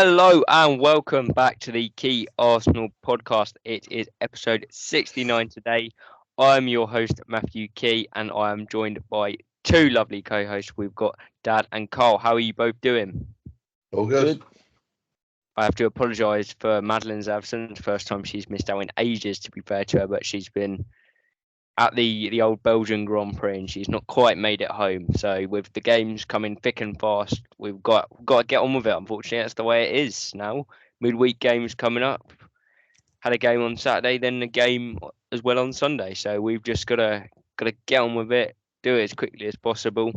Hello and welcome back to the Key Arsenal podcast. It is episode 69 today. I'm your host, Matthew Key, and I am joined by two lovely co-hosts. We've got Dad and Carl. How are you both doing? All good. I have to apologise for Madeline's absence. First time she's missed out in ages, to be fair to her, but she's been at the old Belgian Grand Prix and she's not quite made it home. So with the games coming thick and fast, we've got to get on with it. Unfortunately, that's the way it is now. Midweek games coming up. Had a game on Saturday, then a game as well on Sunday. So we've just got to get on with it, do it as quickly as possible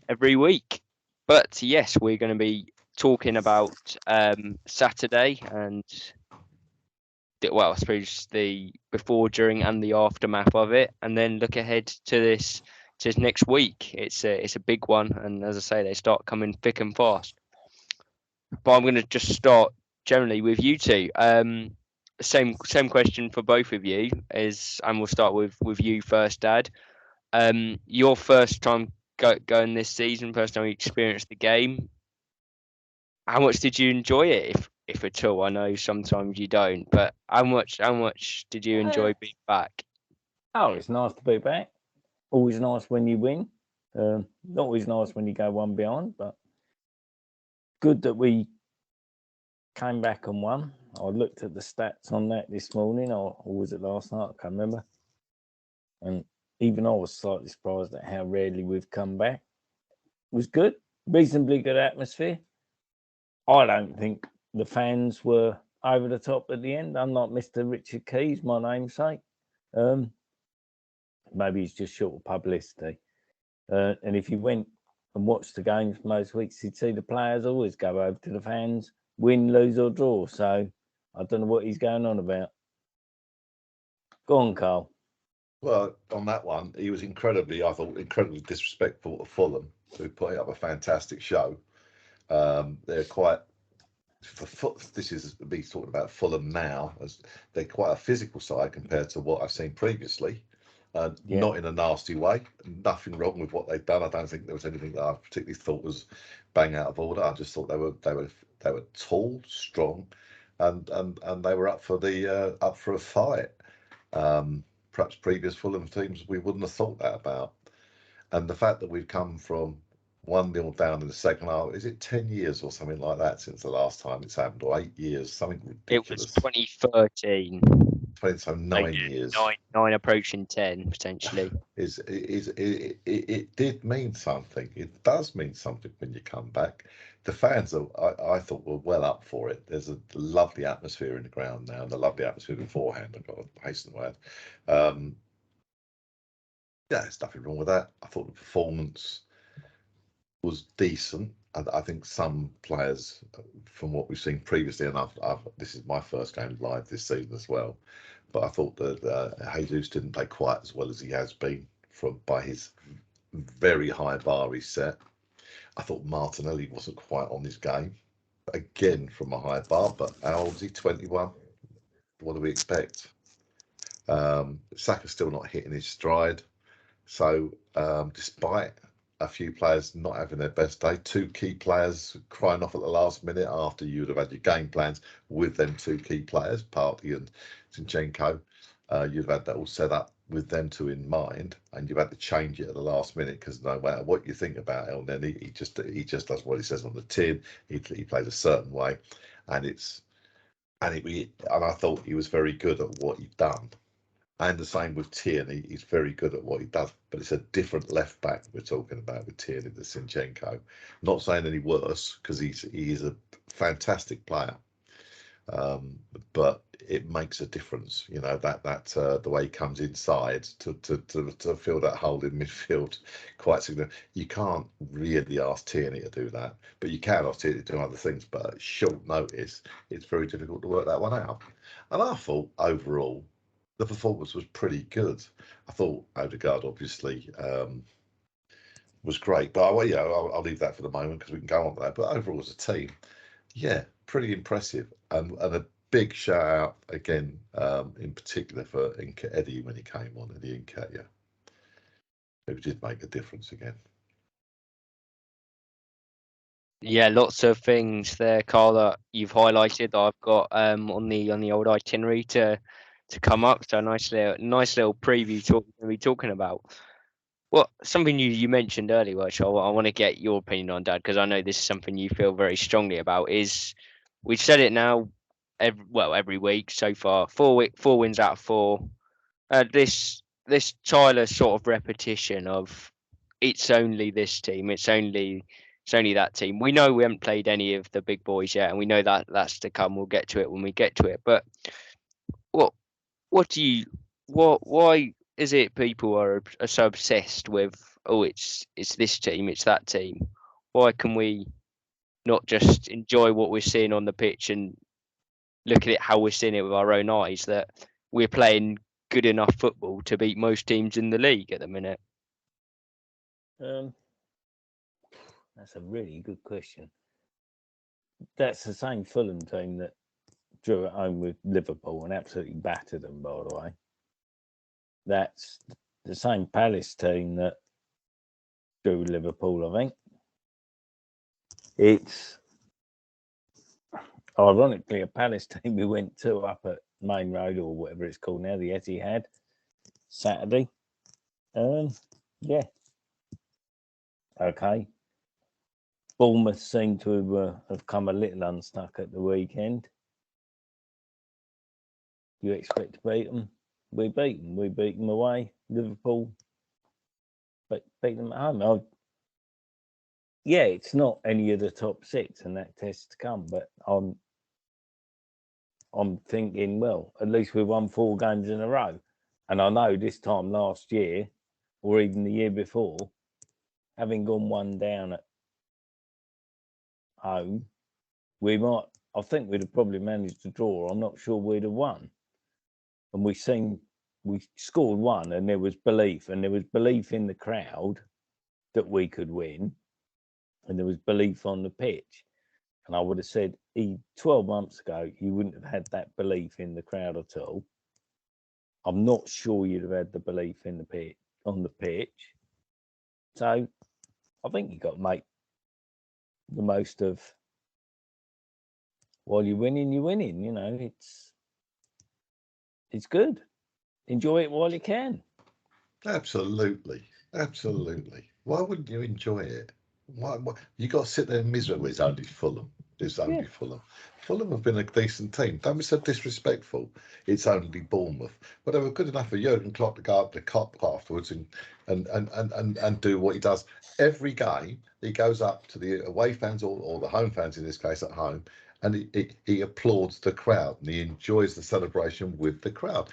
every week. But yes, we're going to be talking about Saturday and I suppose the before, during, and the aftermath of it, and then look ahead to this next week. It's a big one, and as I say, they start coming thick and fast. But I'm going to just start generally with you two. Same question for both of you, and we'll start with you first, Dad. Your first time going this season, first time you experienced the game. How much did you enjoy it, if at all? I know sometimes you don't, but how much did you enjoy being back? Oh, it's nice to be back. Always nice when you win. Not always nice when you go one behind, but good that we came back and won. I looked at the stats on that this morning, or was it last night? I can't remember. And even I was slightly surprised at how rarely we've come back. It was good, reasonably good atmosphere. I don't think the fans were over the top at the end, unlike Mr. Richard Keys, my namesake. Maybe it's just short of publicity. And if you went and watched the games most weeks, you'd see the players always go over to the fans, win, lose or draw. So I don't know what he's going on about. Go on, Carl. Well, on that one, he was incredibly disrespectful to Fulham, who put up a fantastic show. They're quite, this is me talking about Fulham now, as they're quite a physical side compared to what I've seen previously. Not in a nasty way. Nothing wrong with what they've done. I don't think there was anything that I particularly thought was bang out of order. I just thought they were tall, strong, and they were up for a fight. Perhaps previous Fulham teams we wouldn't have thought that about. And the fact that we've come from 1-0 down in the second half, is it 10 years or something like that since the last time it's happened, or 8 years, something ridiculous? It was 2013. So 9 years. 9 approaching 10 potentially. It did mean something. It does mean something when you come back. The fans I thought were well up for it. There's a lovely atmosphere in the ground now, and a lovely atmosphere beforehand. I've got to hasten to add. There's nothing wrong with that. I thought the performance was decent. I think some players, from what we've seen previously, and this is my first game live this season as well, but I thought that Jesus didn't play quite as well as he has been by his very high bar he set. I thought Martinelli wasn't quite on his game, again from a high bar, but how old is he? 21? What do we expect? Saka's still not hitting his stride. So despite a few players not having their best day, two key players crying off at the last minute after you'd have had your game plans with them two key players, Partey and Zinchenko, you'd have had that all set up with them two in mind, and you've had to change it at the last minute because no matter what you think about El Neni, he just does what he says on the tin. He plays a certain way, and I thought he was very good at what he'd done. And the same with Tierney, he's very good at what he does, but it's a different left back we're talking about with Tierney than Zinchenko. Not saying any worse, because he is a fantastic player, but it makes a difference, that the way he comes inside to fill that hole in midfield quite significant. You can't really ask Tierney to do that, but you can ask Tierney to do other things. But at short notice, it's very difficult to work that one out. And I thought overall, the performance was pretty good. I thought Odegaard obviously was great, but I'll leave that for the moment because we can go on to that. But overall, as a team, pretty impressive, and a big shout out again, in particular for Eddie when he came on, Eddie Nketiah, who did make a difference again. Yeah, lots of things there, Carl, that you've highlighted that I've got on the old itinerary to come up. So nice little preview to be talking about. Well, something you mentioned earlier, which I want to get your opinion on, Dad, because I know this is something you feel very strongly about. Is we've said it now, every week so far. 4 wins out of 4. This Tyler sort of repetition of it's only this team, it's only that team. We know we haven't played any of the big boys yet, and we know that that's to come. We'll get to it when we get to it. But what what do you why is it people are so obsessed with, oh, it's this team, it's that team? Why can we not just enjoy what we're seeing on the pitch and look at it how we're seeing it with our own eyes, that we're playing good enough football to beat most teams in the league at the minute? That's a really good question. That's the same Fulham team that drew at home with Liverpool and absolutely battered them, by the way. That's the same Palace team that drew with Liverpool, I think. It's ironically a Palace team we went to up at Main Road, or whatever it's called now, the Etihad, Saturday. Yeah. Okay. Bournemouth seem to have come a little unstuck at the weekend. You expect to beat them? We beat them. We beat them away. Liverpool, but beat them at home. Yeah, it's not any of the top 6, and that test to come. But I'm thinking, well, at least we won 4 games in a row. And I know this time last year, or even the year before, having gone 1 down at home, I think we'd have probably managed to draw. I'm not sure we'd have won. And we scored 1, and there was belief in the crowd that we could win, and there was belief on the pitch. And I would have said 12 months ago, you wouldn't have had that belief in the crowd at all. I'm not sure you'd have had the belief in on the pitch. So I think you've got to make the most of while you're winning, You know, it's good. Enjoy it while you can. Absolutely. Why wouldn't you enjoy it? Why you got to sit there miserable? It's only Fulham. Fulham. Fulham have been a decent team. Don't be so disrespectful. It's only Bournemouth. But they were good enough for Jurgen Klopp to go up the Kop afterwards and do what he does. Every game, he goes up to the away fans or the home fans, in this case at home, and he applauds the crowd and he enjoys the celebration with the crowd.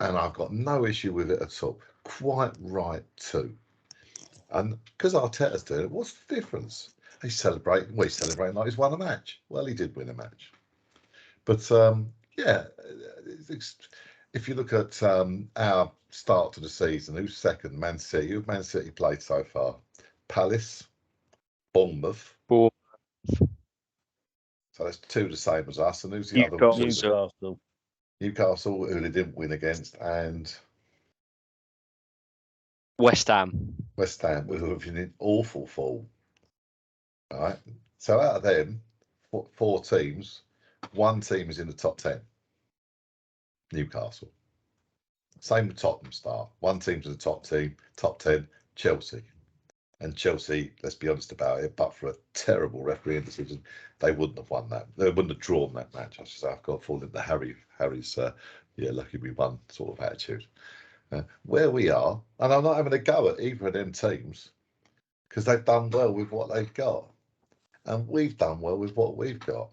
And I've got no issue with it at all. Quite right too. And because Arteta's doing it, what's the difference? He's celebrating like he's won a match. Well, he did win a match. But yeah, if you look at our start to the season, who's second? Man City. Who've Man City played so far? Palace, Bournemouth. So that's 2 the same as us. And who's the other? Newcastle, who they didn't win against, and West Ham, who have been in awful form. All right. So out of them 4 teams, 1 team is in the top 10. Newcastle. Same with Tottenham start. 1 team's in the top 10, Chelsea. And Chelsea, let's be honest about it, but for a terrible refereeing decision, they wouldn't have won that. They wouldn't have drawn that match. I should say, I've got to fall into Harry's lucky we won sort of attitude. Where we are, and I'm not having a go at either of them teams because they've done well with what they've got. And we've done well with what we've got.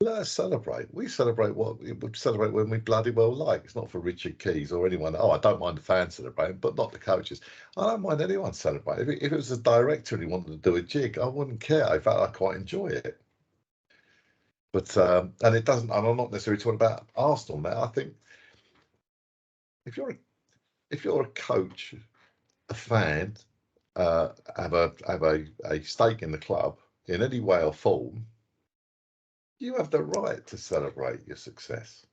Let us celebrate. We celebrate when we bloody well like. It's not for Richard Keys or anyone. Oh, I don't mind the fans celebrating, but not the coaches. I don't mind anyone celebrating. If it was a director and he wanted to do a jig, I wouldn't care. In fact, I quite enjoy it. But and it doesn't. And I'm not necessarily talking about Arsenal now. I think if you're a coach, a fan, have a stake in the club in any way or form, you have the right to celebrate your success.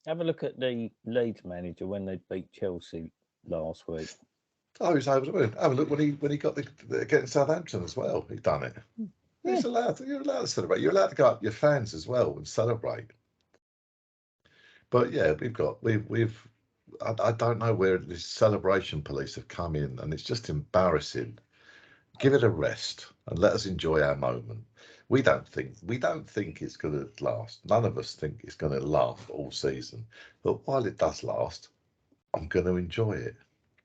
Have a look at the Leeds manager when they beat Chelsea last week. Oh, he's over the moon. Have a look when he got against Southampton as well. He done it. You're allowed to celebrate. You're allowed to go up your fans as well and celebrate. But yeah, I don't know where this celebration police have come in, and it's just embarrassing. Give it a rest and let us enjoy our moment. We don't think it's going to last. None of us think it's going to last all season. But while it does last, I'm going to enjoy it.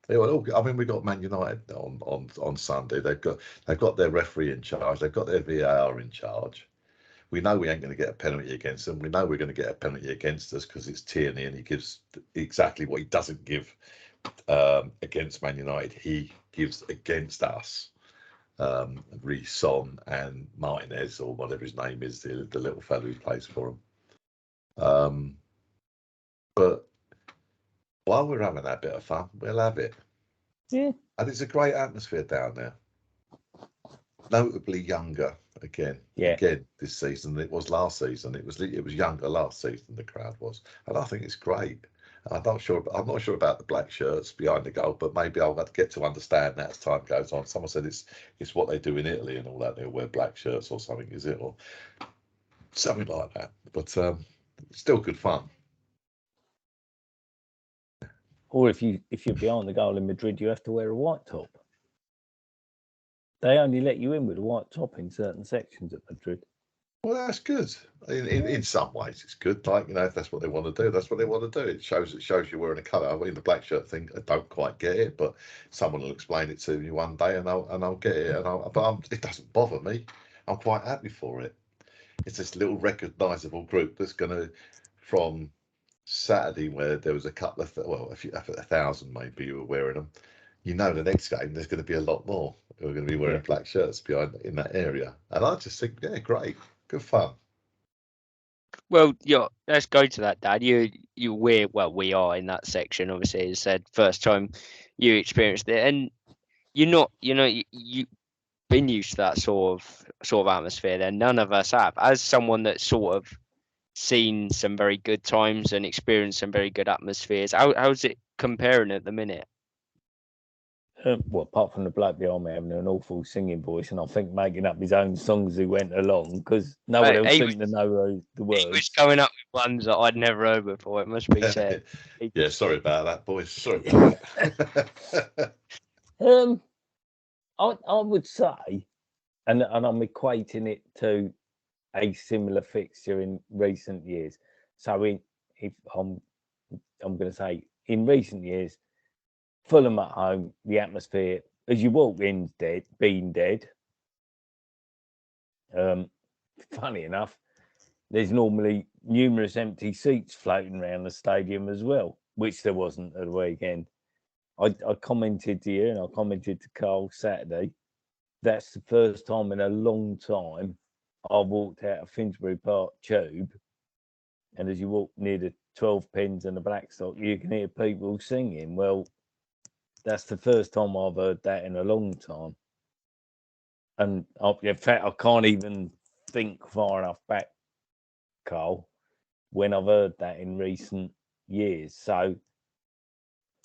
I mean, we got Man United on Sunday. They've got their referee in charge. They've got their VAR in charge. We know we ain't going to get a penalty against them. We know we're going to get a penalty against us because it's Tierney and he gives exactly what he doesn't give against Man United. He gives against us. Son and Martinez, or whatever his name is, the little fellow who plays for him. But while we're having that bit of fun, we'll have it. Yeah. And it's a great atmosphere down there. Notably younger again this season than it was last season. It was younger last season, the crowd was, and I think it's great. I'm not sure about the black shirts behind the goal, but maybe I'll have to get to understand that as time goes on. Someone said it's what they do in Italy and all that. They'll wear black shirts or something, is it, or something like that? But still good fun. Or if you're behind the goal in Madrid, you have to wear a white top. They only let you in with a white top in certain sections at Madrid. Well, that's good. In some ways, it's good. Like, if that's what they want to do, that's what they want to do. It shows you're wearing a colour. I mean, the black shirt thing, I don't quite get it, but someone will explain it to me one day, and I'll get it. It doesn't bother me. I'm quite happy for it. It's this little recognisable group that's going to, from Saturday, where there was a couple of, a thousand maybe who were wearing them. The next game there's going to be a lot more who are going to be wearing black shirts behind in that area, and I just think, great. Good fun. Well, let's go to that, Dad. We are in that section. Obviously, as I said, first time you experienced it, and you've been used to that sort of atmosphere. Then none of us have. As someone that's sort of seen some very good times and experienced some very good atmospheres, how's it comparing at the minute? Well, apart from the bloke behind me having an awful singing voice, and I think making up his own songs as he went along, because no one else seemed to know the words. He was coming up with ones that I'd never heard before, it must be said. Sorry about that, boys. Sorry about that. I would say, and I'm equating it to a similar fixture in recent years. So if I'm going to say in recent years, Fulham at home, the atmosphere as you walk in's been dead. Funny enough, there's normally numerous empty seats floating around the stadium as well, which there wasn't at the weekend. I commented to you and I commented to Carl Saturday. That's the first time in a long time I walked out of Finsbury Park Tube, and as you walk near the 12 pins and the Blackstock, you can hear people singing. Well, that's the first time I've heard that in a long time. And in fact, I can't even think far enough back, Carl, when I've heard that in recent years. So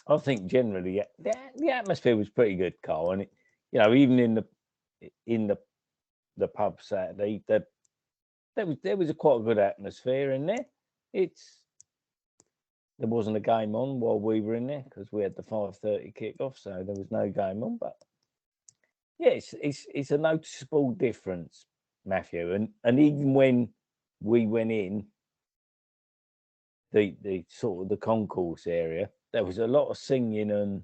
I think generally the atmosphere was pretty good, Carl. And even in the pub Saturday, there was quite a good atmosphere in there. There wasn't a game on while we were in there because we had the 5:30 kickoff, so there was no game on. But yeah, it's a noticeable difference, Matthew. And even when we went in the sort of the concourse area, there was a lot of singing and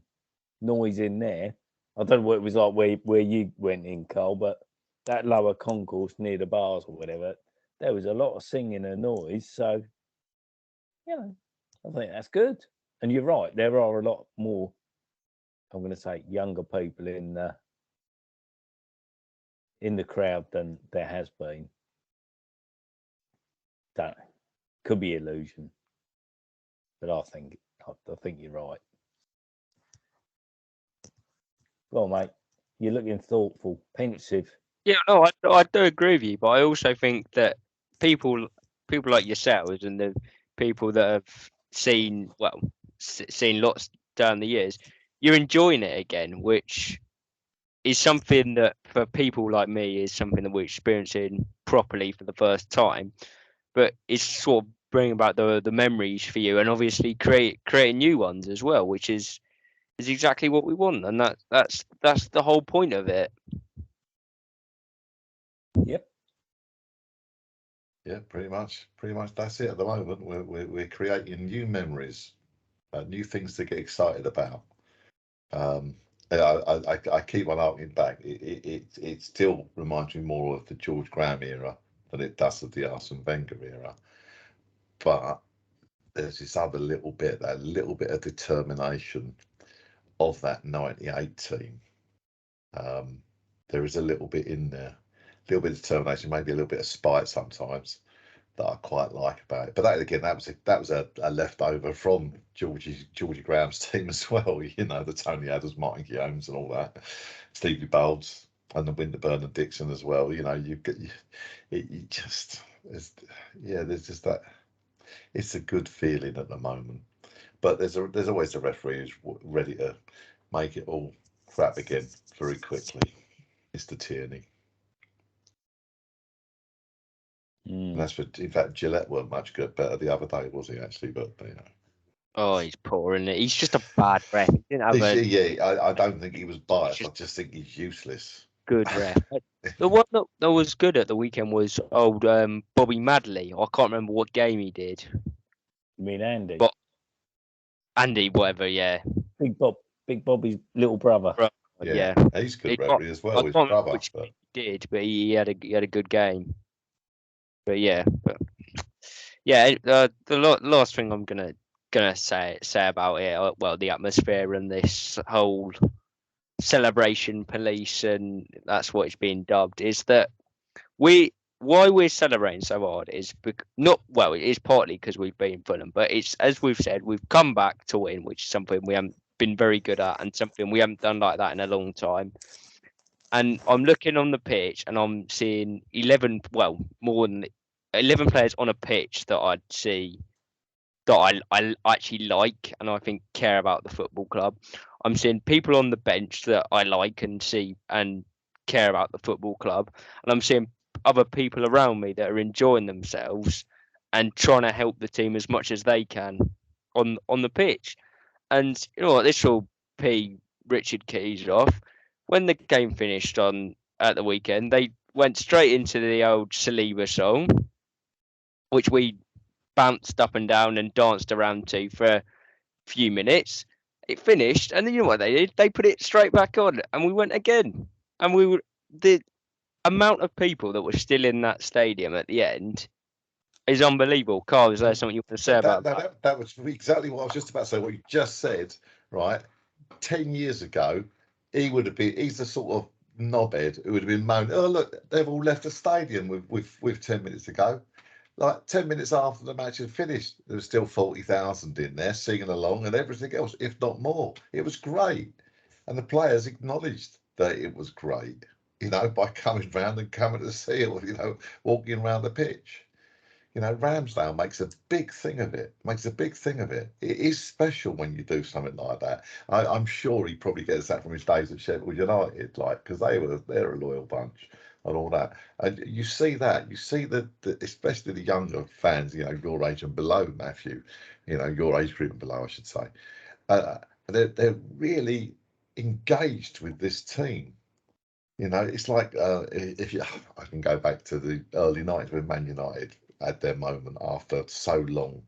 noise in there. I don't know what it was like where you went in, Carl, but that lower concourse near the bars or whatever, there was a lot of singing and noise. So, I think that's good. And you're right, there are a lot more, I'm going to say, younger people in the crowd than there has been. Don't know. Could be illusion, but I think you're right. Go on, mate. You're looking thoughtful, pensive. Yeah, no, I do agree with you, but I also think that people like yourselves and the people that have seen lots down the years, you're enjoying it again, which is something that for people like me is something that we're experiencing properly for the first time. But it's sort of bringing about the memories for you, and obviously creating new ones as well, which is exactly what we want, and that's the whole point of it. Yep. Yeah, pretty much that's it at the moment. We're creating new memories, new things to get excited about. I keep on harking back. It still reminds me more of the George Graham era than it does of the Arsene Wenger era. But there's this other little bit, that little bit of determination of that '98 team. There is a little bit in there, a little bit of determination, maybe a little bit of spite sometimes, that I quite like about it. But that again, that was a leftover from Georgie Graham's team as well. You know, the Tony Adams, Martin Guillaumes, and all that, Stevie Bowles, and the Winterburn and Dixon as well. You know, there's just that. It's a good feeling at the moment, but there's always a referee who's ready to make it all crap again very quickly. Mr. Tierney. And that's for, in fact, Gillette weren't much good better the other day, was he actually? But you know. Oh, he's poor, isn't it? He's just a bad ref. He didn't have I don't think he was biased. I just think he's useless. Good ref. The one that was good at the weekend was old Bobby Madley. I can't remember what game he did. You mean Andy? But Andy, whatever, yeah. Big Bobby's little brother. Yeah. He's good referee as well. I His can't brother. remember which game he did, but he had a good game. But yeah, the last thing I'm gonna say about it, well, the atmosphere and this whole celebration police, and that's what it's being dubbed, is that why we're celebrating so hard is it is partly because we've been Fulham, but it's, as we've said, we've come back to win, which is something we haven't been very good at and something we haven't done like that in a long time. And I'm looking on the pitch and I'm seeing more than 11 players on a pitch that I'd see that I actually like and I think care about the football club. I'm seeing people on the bench that I like and see and care about the football club, and I'm seeing other people around me that are enjoying themselves and trying to help the team as much as they can on the pitch. And you know what, this will pee Richard Keys off. When the game finished at the weekend, they went straight into the old Saliba song, which we bounced up and down and danced around to for a few minutes. It finished, and then you know what they did? They put it straight back on, and we went again. And the amount of people that were still in that stadium at the end is unbelievable. Carl, is there something you want to say about that? That was exactly what I was just about to say. What you just said, right? 10 years ago, he's the sort of knobhead who would have been moaning, oh, look, they've all left the stadium with 10 minutes to go. Like 10 minutes after the match had finished, there was still 40,000 in there singing along and everything else, if not more. It was great. And the players acknowledged that it was great, you know, by coming round and coming to see it, you know, walking around the pitch. You know, Ramsdale makes a big thing of it. It is special when you do something like that. I'm sure he probably gets that from his days at Sheffield United, like, because they're a loyal bunch and all that. And you see that, especially the younger fans, you know, your age and below, Matthew, you know, your age group and below, I should say. They're really engaged with this team. You know, it's like I can go back to the early 90s when Man United had their moment after so long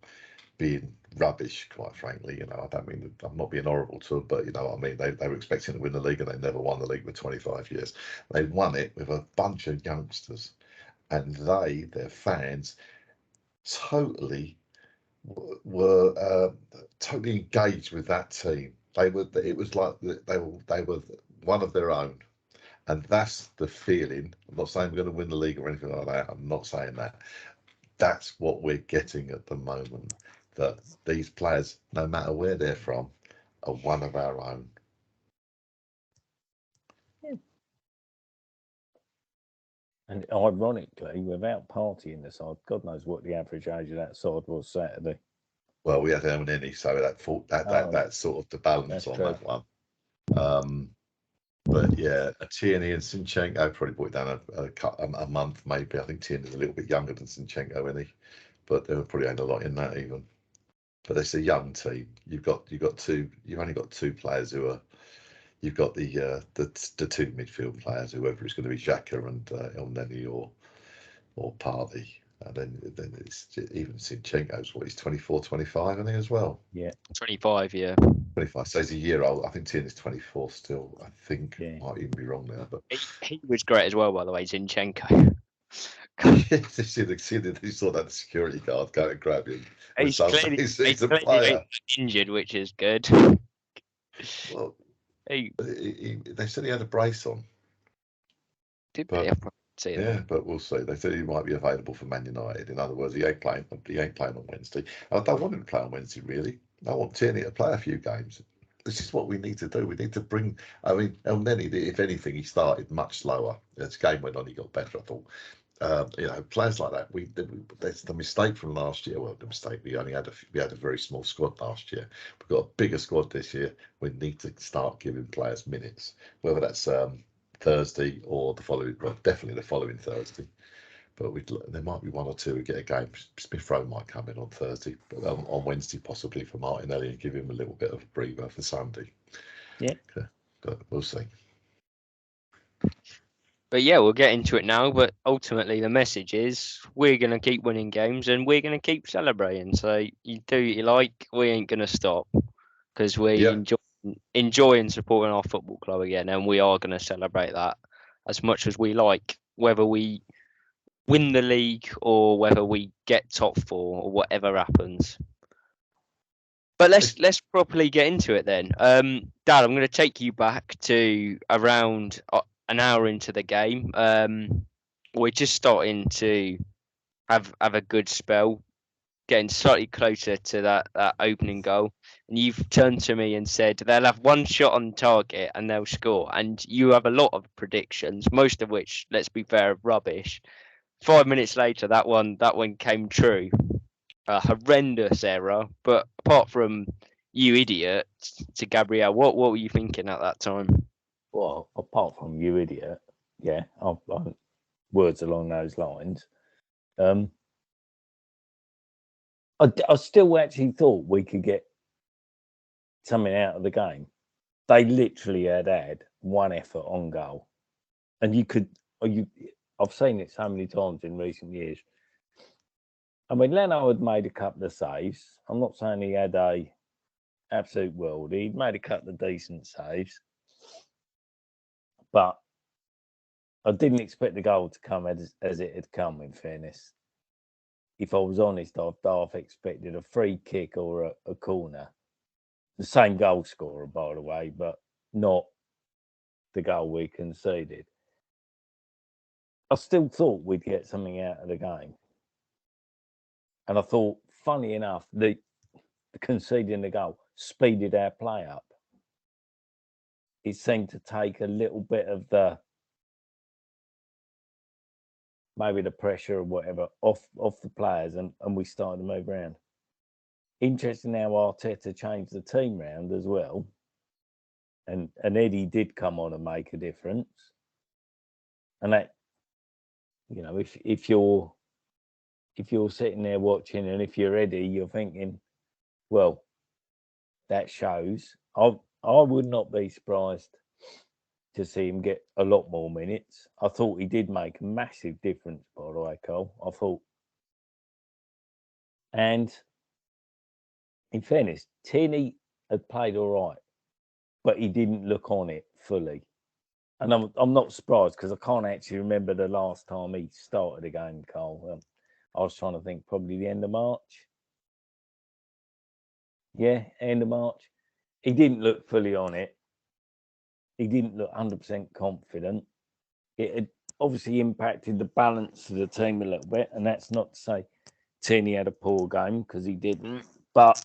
being rubbish, quite frankly. You know, I don't mean, I'm not being horrible to them, but you know what I mean. They were expecting to win the league and they never won the league for 25 years. They won it with a bunch of youngsters, and their fans, totally were totally engaged with that team. It was like they were one of their own. And that's the feeling. I'm not saying we're going to win the league or anything like that. I'm not saying that. That's what we're getting at the moment. That these players, no matter where they're from, are one of our own. Yeah. And ironically, without Party in the side, God knows what the average age of that side was Saturday. Well, we had Elneny, so that sort of the balance on that one. But yeah, a Tierney and Zinchenko probably brought it down a month, maybe. I think Tierney's a little bit younger than Zinchenko, isn't he? But there probably ain't a lot in that even. But it's a young team. You've only got two players who are. You've got the two midfield players, whoever it's going to be, Xhaka and Elneny or Partey. And then it's even Zinchenko's what, he's 24, 25, I think, as well. Yeah. 25, yeah. 25. So he's a year old. I think Tierney's 24 still. I think. Yeah. Might even be wrong there, but He was great as well, by the way, Zinchenko. you saw that security guard go and grab him. He's clearly, he's a player. Injured, which is good. Well, they said he had a brace on. Did but, they? I've see that. Yeah, but we'll see. They said he might be available for Man United. In other words, he ain't playing on Wednesday. I don't want him to play on Wednesday, really. I want Tierney to play a few games. This is what we need to do. We need to bring. I mean, Elneny, if anything, he started much slower. As the game went on, he got better, I thought. Players like that. That's the mistake from last year. Well, the mistake. We had a very small squad last year. We've got a bigger squad this year. We need to start giving players minutes, whether that's Thursday or the following. Well, definitely the following Thursday. But there might be one or two who get a game. Smith Rowe might come in on Thursday, but on Wednesday possibly for Martinelli and give him a little bit of a breather for Sunday. Yeah, but we'll see. But yeah, we'll get into it now. But ultimately, the message is we're going to keep winning games and we're going to keep celebrating. So you do what you like. We ain't going to stop because we enjoy supporting our football club again, and we are going to celebrate that as much as we like, whether we win the league or whether we get top four or whatever happens. But let's properly get into it then. Dad, I'm going to take you back to around an hour into the game. We're just starting to have a good spell, getting slightly closer to that opening goal. And you've turned to me and said they'll have one shot on target and they'll score. And you have a lot of predictions, most of which, let's be fair, rubbish. 5 minutes later, that one came true. A horrendous error. But apart from you idiot to Gabriel, what were you thinking at that time? Well, apart from you idiot, yeah, words along those lines. I still actually thought we could get something out of the game. They literally had one effort on goal, and I've seen it so many times in recent years. I mean, Leno had made a couple of saves. I'm not saying he had a absolute world. He'd made a couple of decent saves, but I didn't expect the goal to come as it had come, in fairness. If I was honest, I'd half expected a free kick or a corner. The same goal scorer, by the way, but not the goal we conceded. I still thought we'd get something out of the game. And I thought, funny enough, the conceding the goal speeded our play up. It seemed to take a little bit of maybe the pressure or whatever off the players, and we started to move around. Interesting how Arteta changed the team round as well. And Eddie did come on and make a difference. And that, if you're sitting there watching and if you're Eddie, you're thinking, well, that shows. I would not be surprised to see him get a lot more minutes. I thought he did make a massive difference, by the way, Cole. I thought. And in fairness, Tierney had played all right, but he didn't look on it fully. And I'm not surprised because I can't actually remember the last time he started a game, Cole. I was trying to think probably the end of March. Yeah, end of March. He didn't look fully on it. He didn't look 100% confident. It had obviously impacted the balance of the team a little bit. And that's not to say Tierney had a poor game, because he didn't. But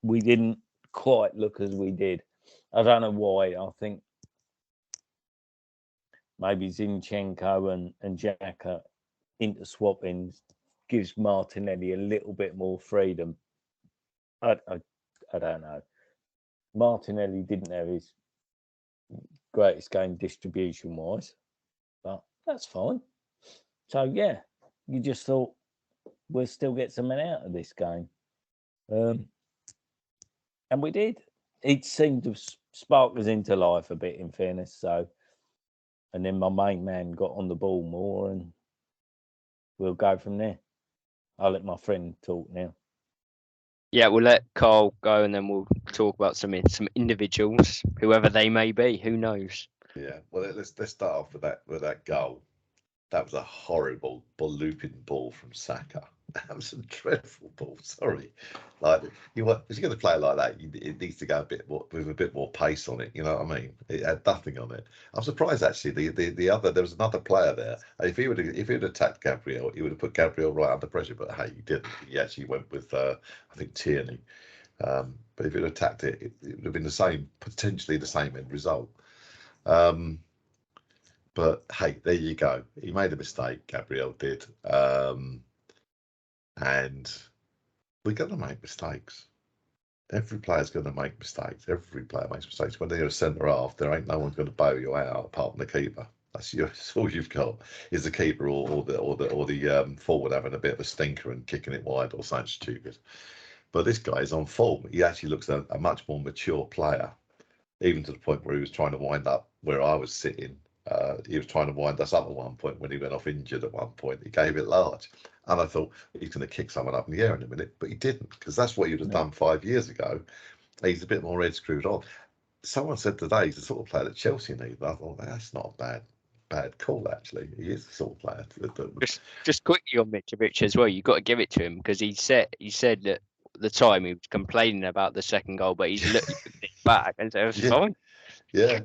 we didn't quite look as we did. I don't know why. I think maybe Zinchenko and Xhaka into swapping gives Martinelli a little bit more freedom. I don't know. Martinelli didn't have his greatest game distribution wise, but that's fine. So yeah, you just thought we'll still get something out of this game, and we did. It seemed to spark us into life a bit, in fairness. So, and then my main man got on the ball more, and we'll go from there. I'll let my friend talk now. Yeah, we'll let Carl go, and then we'll talk about some individuals, whoever they may be. Who knows? Yeah. Well, let's start off with that goal. That was a horrible looping ball from Saka. That was a dreadful ball. Sorry, like if you're going to play like that, it needs to go with a bit more pace on it. You know what I mean? It had nothing on it. I'm surprised actually. There was another player there. If he would have attacked Gabriel, he would have put Gabriel right under pressure. But hey, he didn't. He actually went with I think Tierney. But if he had attacked it, it would have been potentially the same end result. But hey, there you go. He made a mistake, Gabriel did. And we're going to make mistakes. Every player's going to make mistakes. Every player makes mistakes. When you're a centre half, there ain't no one going to bail you out apart from the keeper. That's all you've got is the keeper or the forward having a bit of a stinker and kicking it wide or something stupid. But this guy is on form. He actually looks a much more mature player, even to the point where he was trying to wind up where I was sitting. He was trying to wind us up at one point when he went off injured at one point. He gave it large. And I thought, he's going to kick someone up in the air in a minute. But he didn't, because that's what he would have done 5 years ago. He's a bit more head screwed on. Someone said today he's the sort of player that Chelsea need. I thought, that's not a bad call, actually. He is the sort of player. Just quickly on Mitrovic as well, you've got to give it to him, because he said that at the time he was complaining about the second goal, but he's looked it back and said, it was fine. Yeah.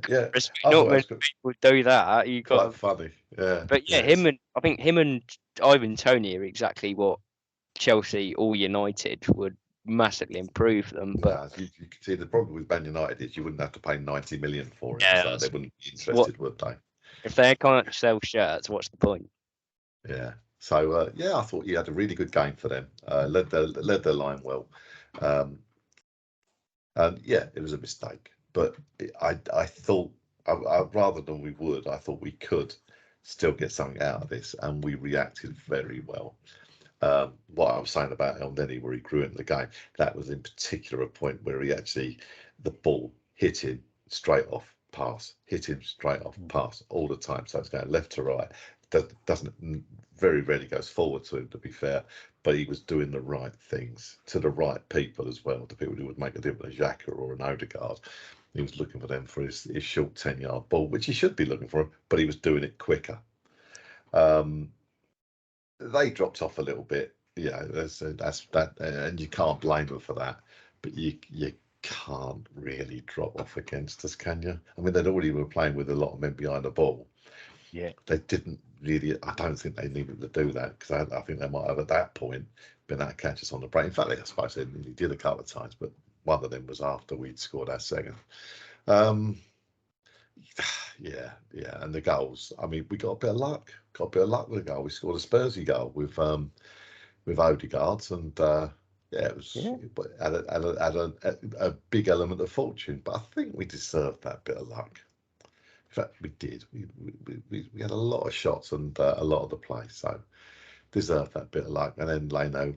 Not many people do that. You got quite funny. Yeah. But yeah, I think him and Ivan Toney are exactly what Chelsea or United would massively improve them. But you can see the problem with Man United is you wouldn't have to pay 90 million for it, so they wouldn't be interested, would they? If they can't sell shirts, what's the point? Yeah. So I thought he had a really good game for them. Led their line well. And yeah, it was a mistake, but I thought rather than we would, I thought we could still get something out of this, and we reacted very well. What I was saying about El Neni, where he grew into the game, that was in particular a point where the ball hit him straight off pass all the time. So it's going left to right. Doesn't very rarely goes forward to him, to be fair, but he was doing the right things to the right people as well, the people who would make a difference, a Xhaka or an Odegaard. He was looking for them for his short 10-yard ball, which he should be looking for, but he was doing it quicker. They dropped off a little bit, that's that, and you can't blame them for that. But you can't really drop off against us, can you? I mean, they'd already were playing with a lot of men behind the ball. Yeah, they didn't really. I don't think they needed to do that, because I think they might have at that point been able to catch us on the break. In fact, I suppose they did a couple of times, but one of them was after we'd scored our second. Yeah, and the goals. I mean, we got a bit of luck. With the goal. We scored a Spursy goal with Odegaard, and it was had a big element of fortune. But I think we deserved that bit of luck. In fact, we did. We had a lot of shots and a lot of the play, so deserved that bit of luck. And then Leno,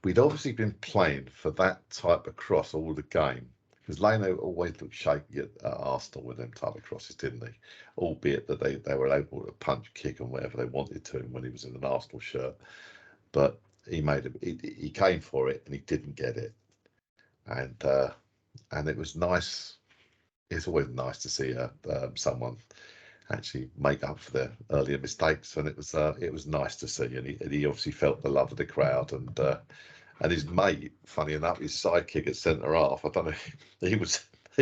we'd obviously been playing for that type of cross all the game, because Leno always looked shaky at Arsenal with them type of crosses, didn't he? Albeit that they were able to punch, kick, and whatever they wanted to him when he was in an Arsenal shirt. But he came for it and he didn't get it, and it was nice. It's always nice to see someone actually make up for their earlier mistakes, and it was nice to see. And he obviously felt the love of the crowd, and his mate, funny enough, his sidekick at centre half, I don't know, he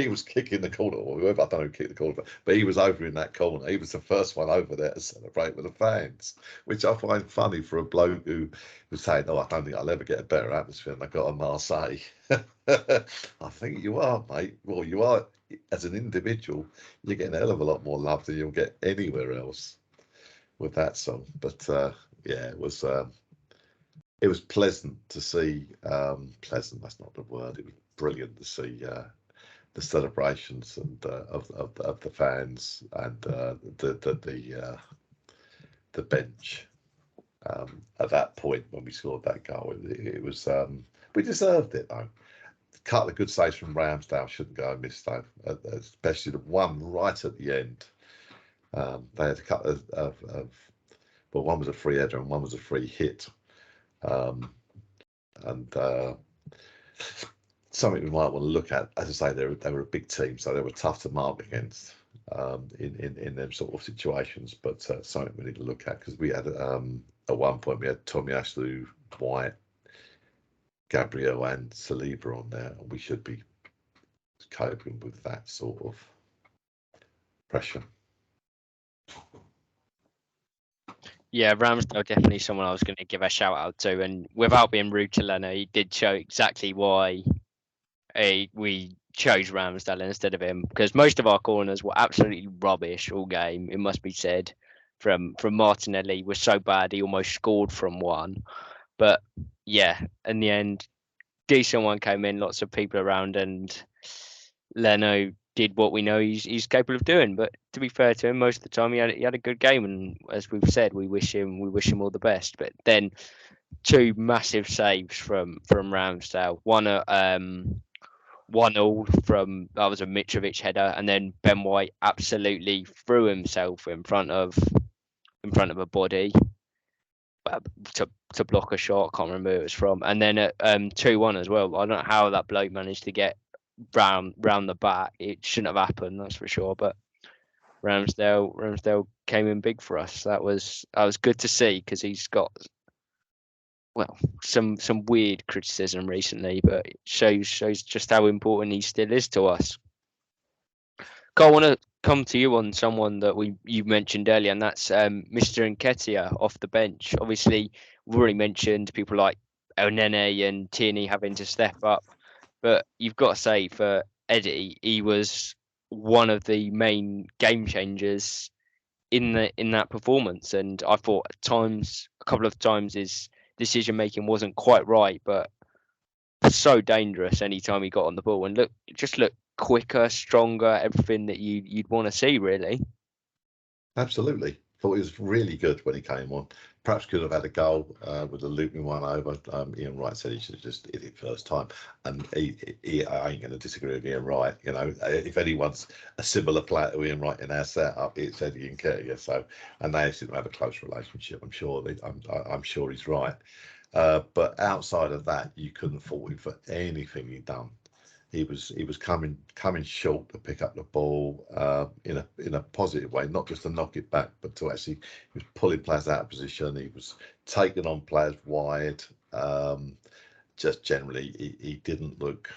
was kicking the corner, or whoever, I don't know who kicked the corner, but he was over in that corner. He was the first one over there to celebrate with the fans, which I find funny for a bloke who was saying, I don't think I'll ever get a better atmosphere than I got at Marseille. I think you are, mate. Well, you are. As an individual, you're getting a hell of a lot more love than you'll get anywhere else with that song. But it was pleasant to see. Pleasant, that's not the word. It was brilliant to see the celebrations and of the fans and the bench. At that point when we scored that goal, it was we deserved it though. A couple of good saves from Ramsdale shouldn't go amiss though, especially the one right at the end. They had a couple of well, one was a free header and one was a free hit, and something we might want to look at. As I say, they were a big team, so they were tough to mark against in them sort of situations. But something we need to look at, because we had at one point we had Tomiyasu, White, Gabriel, and Saliba on there, and we should be coping with that sort of pressure. Yeah, Ramsdale definitely someone I was going to give a shout out to, and without being rude to Leno, he did show exactly why we chose Ramsdale instead of him, because most of our corners were absolutely rubbish all game. It must be said. From Martinelli was so bad he almost scored from one, but yeah, in the end, decent one came in, lots of people around, and Leno did what we know he's capable of doing. But to be fair to him, most of the time he had a good game, and as we've said, we wish him all the best. But then two massive saves from Ramsdale, one 1-1 from that was a Mitrovic header, and then Ben White absolutely threw himself in front of a body to block a shot. I can't remember who it was from. And then at 2-1 as well. I don't know how that bloke managed to get round the back. It shouldn't have happened, that's for sure. But Ramsdale came in big for us. That was good to see, because he's got some weird criticism recently, but it shows just how important he still is to us. I want to come to you on someone that you mentioned earlier, and that's Mr. Nketiah off the bench. Obviously, we've already mentioned people like El Nene and Tierney having to step up, but you've got to say for Eddie, he was one of the main game changers in that performance. And I thought a couple of times his decision making wasn't quite right, but so dangerous anytime he got on the ball, and look quicker, stronger, everything that you'd want to see, really. Absolutely. Thought he was really good when he came on. Perhaps could have had a goal with a looping one over. Ian Wright said he should have just hit it first time, and I ain't going to disagree with Ian Wright. You know, if anyone's a similar player to Ian Wright in our setup, it's Eddie Nketiah. So, and they seem to have a close relationship. I'm sure he's right. But outside of that, you couldn't fault him for anything he'd done. He was coming short to pick up the ball in a positive way, not just to knock it back, but to actually, he was pulling players out of position. He was taking on players wide. Just generally, he didn't look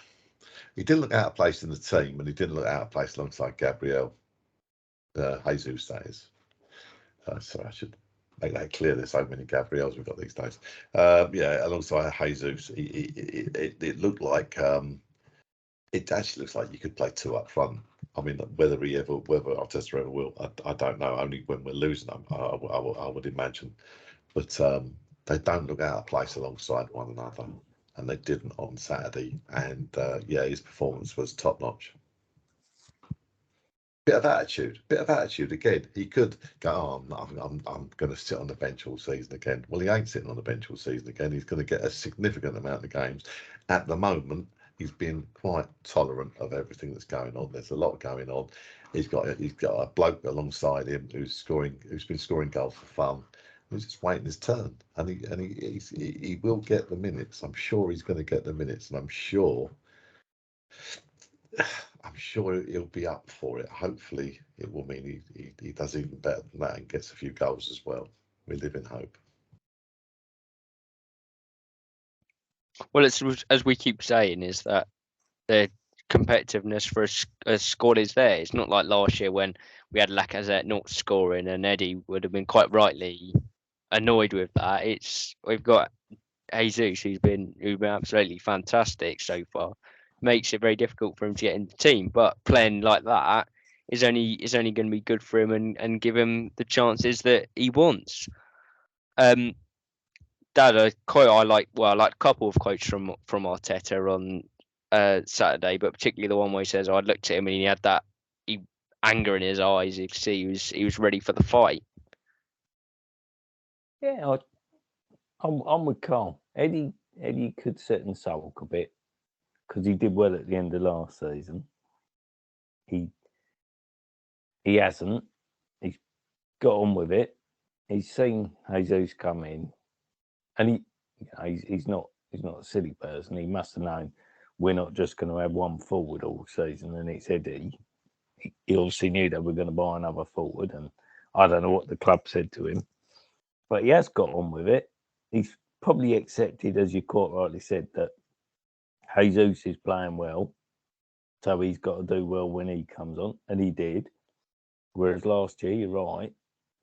out of place in the team, and he didn't look out of place alongside Gabriel Jesus. That is. Sorry, I should make that clear. There's so many Gabriels we've got these days. Alongside Jesus, it looked like. It actually looks like you could play two up front. I mean, whether Arteta ever will, I don't know. Only when we're losing them, I would imagine. But they don't look out of place alongside one another, and they didn't on Saturday. And his performance was top notch. Bit of attitude again. He could go, I'm going to sit on the bench all season again. Well, he ain't sitting on the bench all season again. He's going to get a significant amount of games. At the moment, he's been quite tolerant of everything that's going on. There's a lot going on. He's got a bloke alongside him who's been scoring goals for fun. He's just waiting his turn, and he will get the minutes. I'm sure he's going to get the minutes, and I'm sure he'll be up for it. Hopefully, it will mean he does even better than that and gets a few goals as well. We live in hope. Well, it's as we keep saying, is that the competitiveness for a squad is there. It's not like last year when we had Lacazette not scoring, and Eddie would have been quite rightly annoyed with that. We've got Jesus, who's been absolutely fantastic so far. Makes it very difficult for him to get in the team, but playing like that is only going to be good for him and give him the chances that he wants. Dad, a quote I like a couple of quotes from Arteta Saturday, but particularly the one where he says, I looked at him and he had that anger in his eyes. You could see he was ready for the fight. Yeah, I'm with Carl. Eddie could sit and sulk a bit because he did well at the end of last season. He hasn't. He's got on with it. He's seen Jesus come in, and he's not a silly person. He must have known we're not just going to have one forward all season, and it's Eddie. He obviously knew that we're going to buy another forward, and I don't know what the club said to him, but he has got on with it. He's probably accepted, as you quite rightly said, that Jesus is playing well, so he's got to do well when he comes on, and he did. Whereas last year, you're right,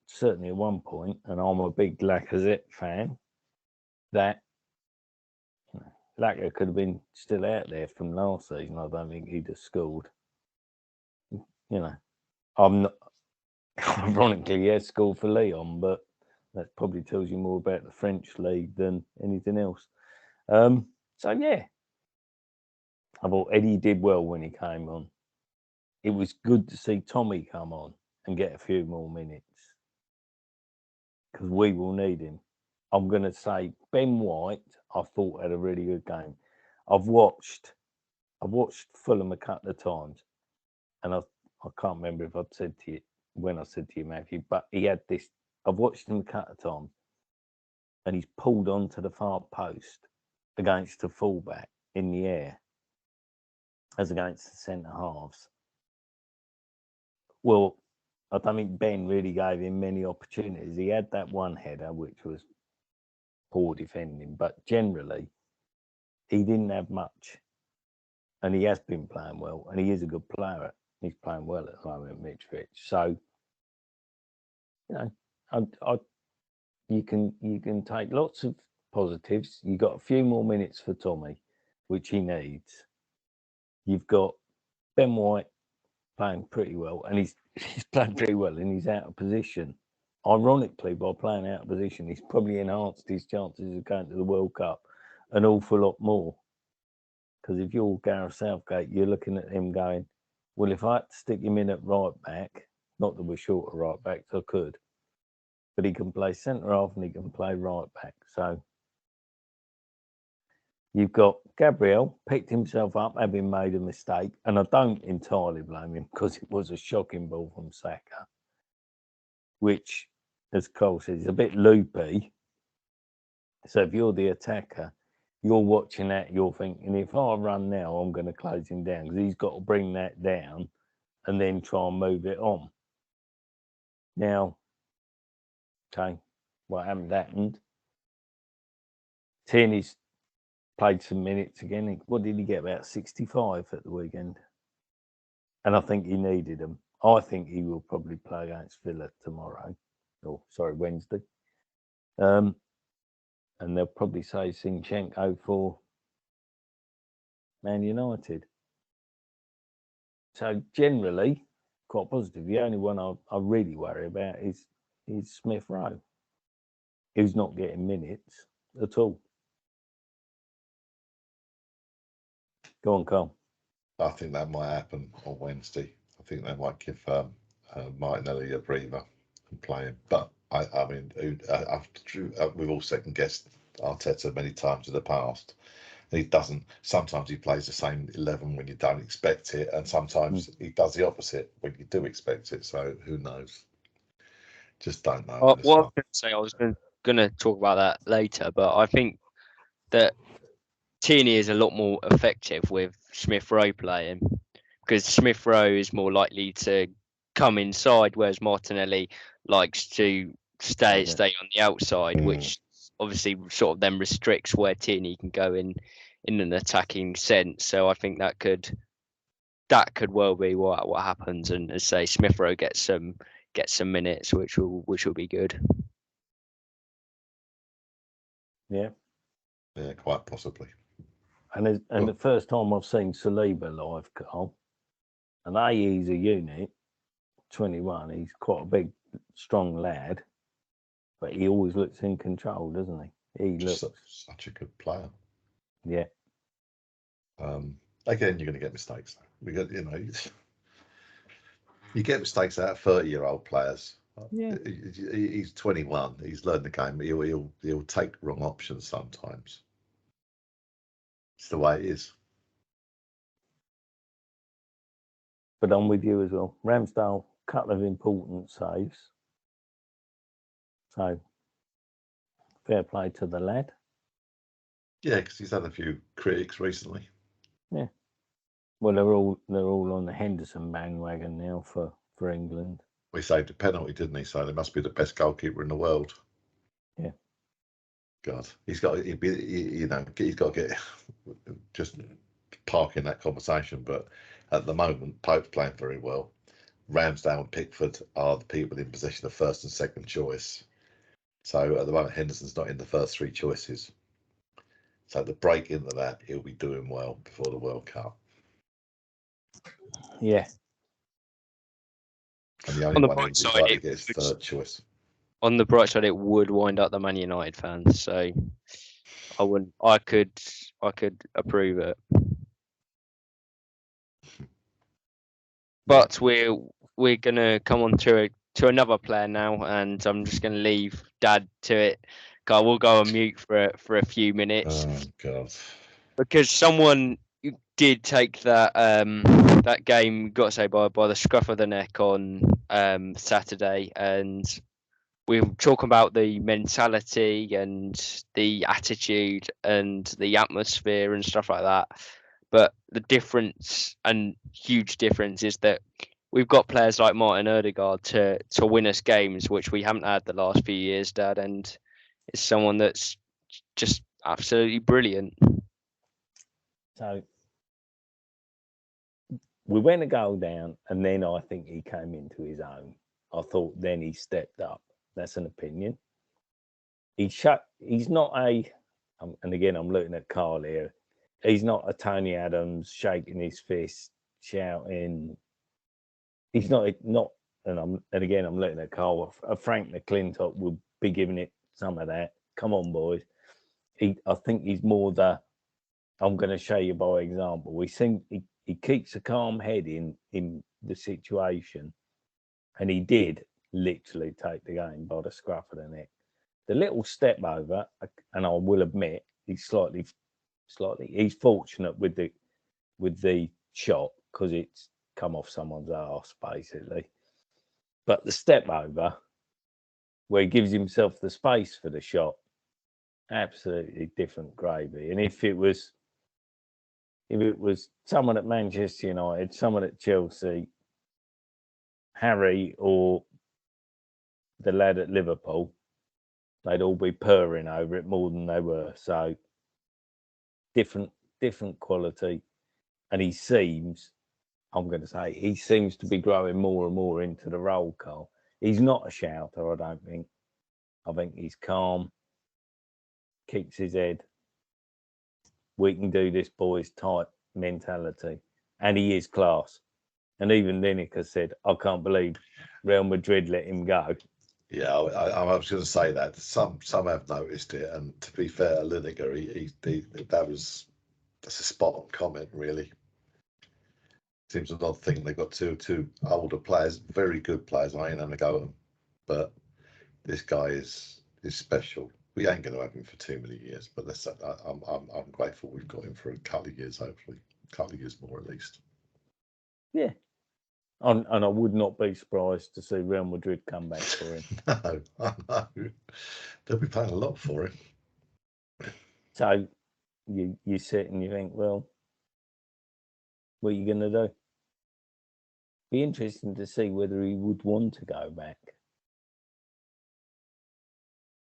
certainly at one point, and I'm a big Lacazette fan, that Lacazette could have been still out there from last season. I don't think he'd have scored. I'm not, ironically, he has scored for Lyon, but that probably tells you more about the French league than anything else. So, yeah, I thought Eddie did well when he came on. It was good to see Tommy come on and get a few more minutes because we will need him. I'm going to say Ben White, I thought had a really good game. I've watched Fulham a couple of times, and I can't remember if I'd said to you when I said to you, Matthew, but he had this. I've watched him a couple of times, and he's pulled onto the far post against the fullback in the air, as against the centre halves. Well, I don't think Ben really gave him many opportunities. He had that one header, which was poor defending, but generally, he didn't have much. And he has been playing well, and he is a good player. He's playing well at the moment, Mitrovic. So, you can take lots of positives. You've got a few more minutes for Tommy, which he needs. You've got Ben White playing pretty well, and he's playing pretty well, and he's out of position. Ironically, by playing out of position, he's probably enhanced his chances of going to the World Cup an awful lot more. Because if you're Gareth Southgate, you're looking at him going, well, if I had to stick him in at right back, not that we're short of right backs, I could, but he can play centre half and he can play right back. So you've got Gabriel picked himself up, having made a mistake, and I don't entirely blame him because it was a shocking ball from Saka, which, as Cole says, is a bit loopy. So if you're the attacker, you're watching that, you're thinking, if I run now, I'm going to close him down because he's got to bring that down and then try and move it on. Now, okay, what happened? Tierney's played some minutes again. What did he get? About 65 at the weekend. And I think he needed them. I think he will probably play against Villa tomorrow. Wednesday. And they'll probably say Zinchenko for Man United. So generally, quite positive. The only one I really worry about is Smith Rowe, who's not getting minutes at all. Go on, Carl. I think that might happen on Wednesday. I think they might give Martinelli a breather and play him. But I mean, we've all second guessed Arteta many times in the past. He doesn't. Sometimes he plays the same 11 when you don't expect it, and sometimes he does the opposite when you do expect it. So who knows? Just don't know. What I was going to say, I was going to talk about that later, but I think that Tierney is a lot more effective with Smith Rowe playing because Smith Rowe is more likely to come inside, whereas Martinelli likes to stay on the outside, which obviously sort of then restricts where Tierney can go in an attacking sense. So I think that could well be what happens, and as say Smith Rowe gets some minutes, which will be good. Yeah, quite possibly. And the first time I've seen Saliba live, Carl, and he's a unit, 21. He's quite a big, strong lad, but he always looks in control, doesn't he? He looks such a good player. Yeah. Again, you're going to get mistakes. We got, you get mistakes out of 30-year-old players. Yeah. He's 21. He's learned the game. He'll take wrong options sometimes. It's the way it is. But I'm with you as well. Ramsdale, couple of important saves. So fair play to the lad. Yeah, because he's had a few critics recently. Yeah. Well, they're all on the Henderson bandwagon now for England. We saved a penalty, didn't he? So they must be the best goalkeeper in the world. Yeah. God, he's got to get just park in that conversation. But at the moment, Pope's playing very well. Ramsdale and Pickford are the people in possession of first and second choice. So at the moment, Henderson's not in the first three choices. So the break into that, he'll be doing well before the World Cup. Yeah. And the only On the one bright who's side, likely to it get his would- third choice. On the bright side, it would wind up the Man United fans. So I could approve it. But we're gonna come on to another player now, and I'm just gonna leave Dad to it. We'll go on mute for a few minutes Oh God! because someone did take that that game, got to say, by the scruff of the neck on Saturday, and we're talking about the mentality and the attitude and the atmosphere and stuff like that. But the difference, and huge difference, is that we've got players like Martin Odegaard to win us games, which we haven't had the last few years, Dad. And it's someone that's just absolutely brilliant. So we went a goal down, and then I think he came into his own. I thought then he stepped up. That's an opinion. He's not and again, I'm looking at Carl here. He's not a Tony Adams shaking his fist, shouting. He's not, and again, I'm looking at Carl. A Frank McClintock will be giving it some of that. Come on, boys. I think he's more I'm going to show you by example. He keeps a calm head in the situation, and he did literally take the game by the scruff of the neck. The little step over, and I will admit, he's he's fortunate with the shot because it's come off someone's arse basically. But the step over, where he gives himself the space for the shot, absolutely different gravy. And if it was someone at Manchester United, someone at Chelsea, Harry, or the lad at Liverpool, they'd all be purring over it more than they were. So different quality. And he seems to be growing more and more into the role, Carl. He's not a shouter, I don't think. I think he's calm, keeps his head. We can do this, boys, type mentality. And he is class. And even Lineker said, I can't believe Real Madrid let him go. Yeah, I was going to say that. Some have noticed it, and to be fair, Lineker, that's a spot on comment, really. Seems an odd thing. They've got two older players, very good players. I ain't having a go at them, but this guy is special. We ain't going to have him for too many years, but I'm grateful we've got him for a couple of years, hopefully, a couple of years more at least. Yeah. And I would not be surprised to see Real Madrid come back for him. No, I know. They'll be paying a lot for him. So you sit and you think, well, what are you going to do? Be interesting to see whether he would want to go back.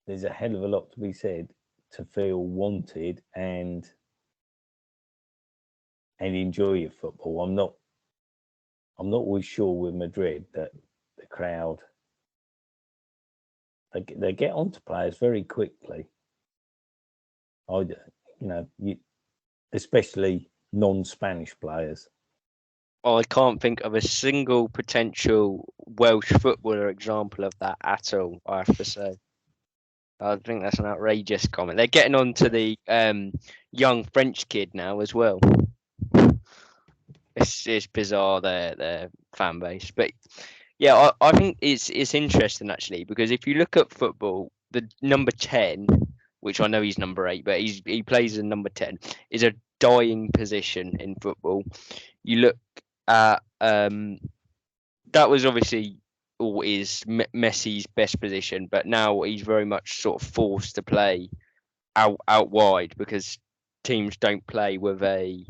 There's a hell of a lot to be said to feel wanted and enjoy your football. I'm not always sure with Madrid that the crowd they get onto players very quickly. Especially non-Spanish players. I can't think of a single potential Welsh footballer example of that at all, I have to say. I think that's an outrageous comment. They're getting on to the young French kid now as well. it's bizarre their fan base, but yeah, I think it's interesting actually, because if you look at football, the number 10, which I know he's number 8, but he plays as number 10, is a dying position in football. You look at that was obviously is Messi's best position, but now he's very much sort of forced to play out wide because teams don't play with a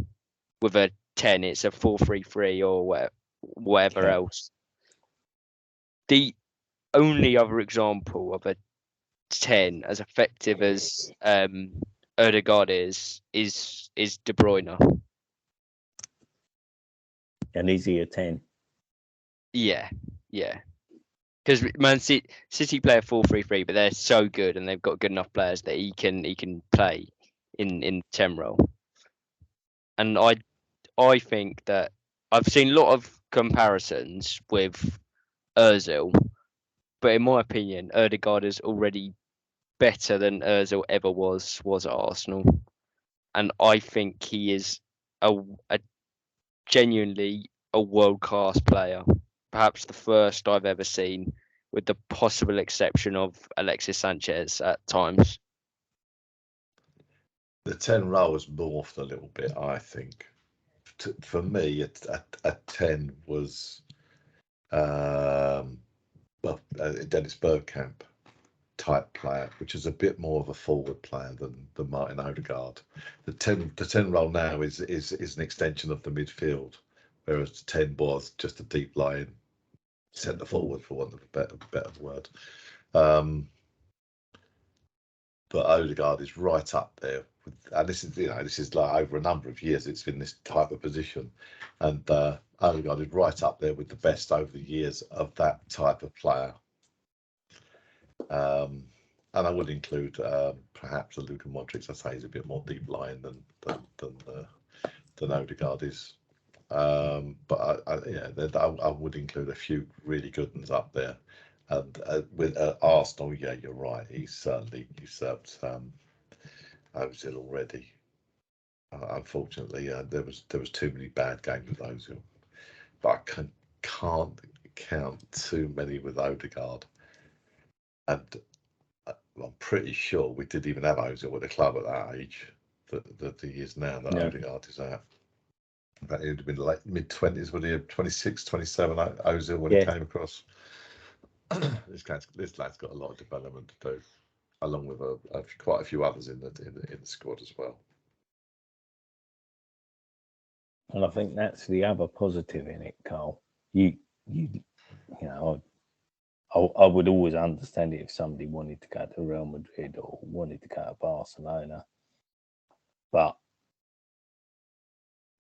10. It's a 4-3-3 or whatever else. The only other example of a 10 as effective as Odegaard is De Bruyne. And is he a 10? Yeah. Because Man City play a 4-3-3, but they're so good and they've got good enough players that he can play in 10 role. And I think that I've seen a lot of comparisons with Ozil, but in my opinion, Odegaard is already better than Ozil ever was at Arsenal, and I think he is a genuinely a world-class player, perhaps the first I've ever seen, with the possible exception of Alexis Sanchez at times. The 10 role has morphed a little bit, I think. For me, a 10 was Dennis Bergkamp type player, which is a bit more of a forward player than Martin Odegaard. The 10 role now is an extension of the midfield, whereas the 10 was just a deep lying centre forward, for want of a better word. But Odegaard is right up there, and this is like over a number of years it's been this type of position, and Odegaard is right up there with the best over the years of that type of player. And I would include perhaps a Luka Modric. I say he's a bit more deep lying than Odegaard is, but I would include a few really good ones up there. And with Arsenal, yeah, you're right. He's certainly usurped Ozil already. Unfortunately, there was too many bad games with Ozil, but I can't count too many with Odegaard. And I'm pretty sure we didn't even have Ozil at the club at that age that he is now, that Odegaard is at. But he would have been like mid-20s, would he have 26, 27, Ozil when he came across. This lad's got a lot of development to do, along with quite a few others in the squad as well. And I think that's the other positive in it, Carl. You know, I would always understand it if somebody wanted to go to Real Madrid or wanted to go to Barcelona, but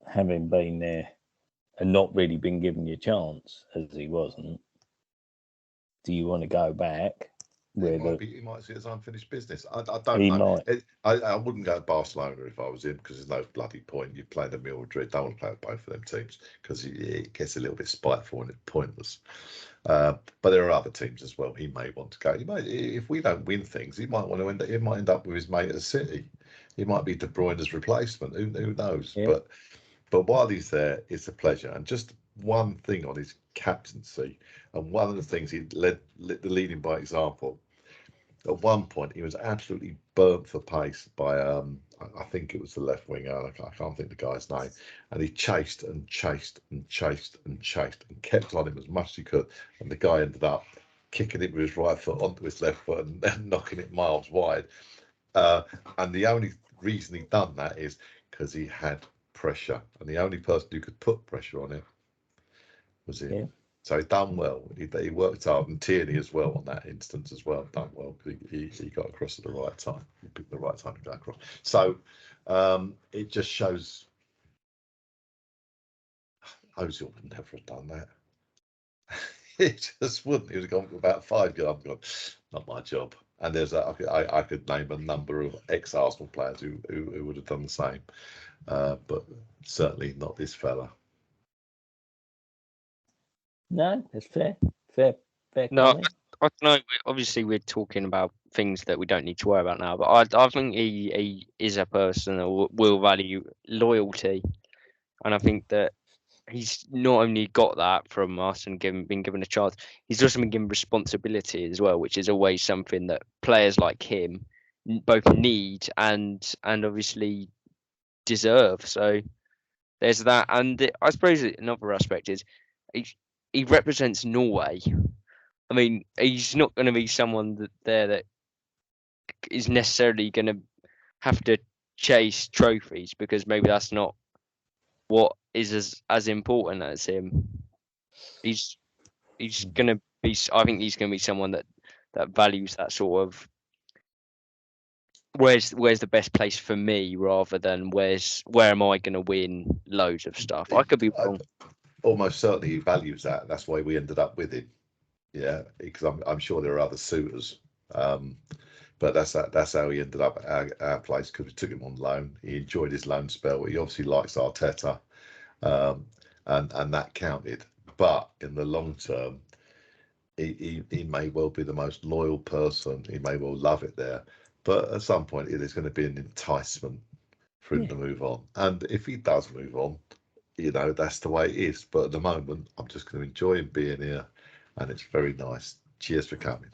having been there and not really been given your chance, as he wasn't, do you want to go back? He might see it as unfinished business. I don't know. I wouldn't go to Barcelona if I was him, because there's no bloody point. You play the Real Madrid. Don't want to play with both of them teams because it gets a little bit spiteful and pointless. But there are other teams as well he may want to go. He might, if we don't win things, he might want to end up with his mate at City. He might be De Bruyne's replacement. Who knows? Yeah. But while he's there, it's a pleasure. And just one thing on his captaincy, and one of the things he led the leading by example. At one point, he was absolutely burnt for pace by I think it was the left winger. I can't think the guy's name, and he chased and chased and chased and chased and kept on him as much as he could, and the guy ended up kicking it with his right foot onto his left foot and then knocking it miles wide. And the only reason he done that is because he had pressure, and the only person who could put pressure on him was him. Yeah. So he done well. He worked hard, and Tierney as well on that instance as well. Done well. He got across at the right time. He picked the right time to go across. So it just shows Ozil would never have done that. He just wouldn't. He would have gone for about 5 yards. Gone, not my job. And I could name a number of ex-Arsenal players who would have done the same, but certainly not this fella. No, that's fair. Fair. No, I don't know. Obviously, we're talking about things that we don't need to worry about now. But I think he is a person that will value loyalty, and I think that he's not only got that from us and been given a chance, he's also been given responsibility as well, which is always something that players like him both need and obviously deserve. So there's that, and I suppose another aspect is he represents Norway. I mean, he's not going to be someone that is necessarily going to have to chase trophies because maybe that's not what is as important as him. He's going to be. I think he's going to be someone that values that sort of where's the best place for me rather than where am I going to win loads of stuff. I could be wrong. Almost certainly he values that. That's why we ended up with him. Yeah, because I'm sure there are other suitors. But that's how he ended up at our place, because we took him on loan. He enjoyed his loan spell. He obviously likes Arteta, and that counted. But in the long term, he may well be the most loyal person. He may well love it there. But at some point, there's going to be an enticement for him to move on. And if he does move on, that's the way it is. But at the moment, I'm just going to enjoy him being here, and it's very nice. Cheers for coming.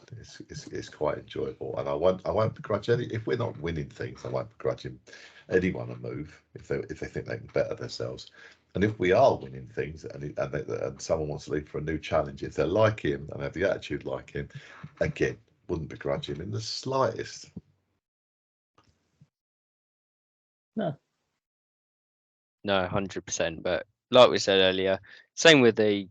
It's quite enjoyable, and I won't begrudge any. If we're not winning things, I won't begrudge anyone a move if they think they can better themselves. And if we are winning things, and someone wants to leave for a new challenge, if they're like him and have the attitude like him, again, wouldn't begrudge him in the slightest. No, 100%. But like we said earlier, same with the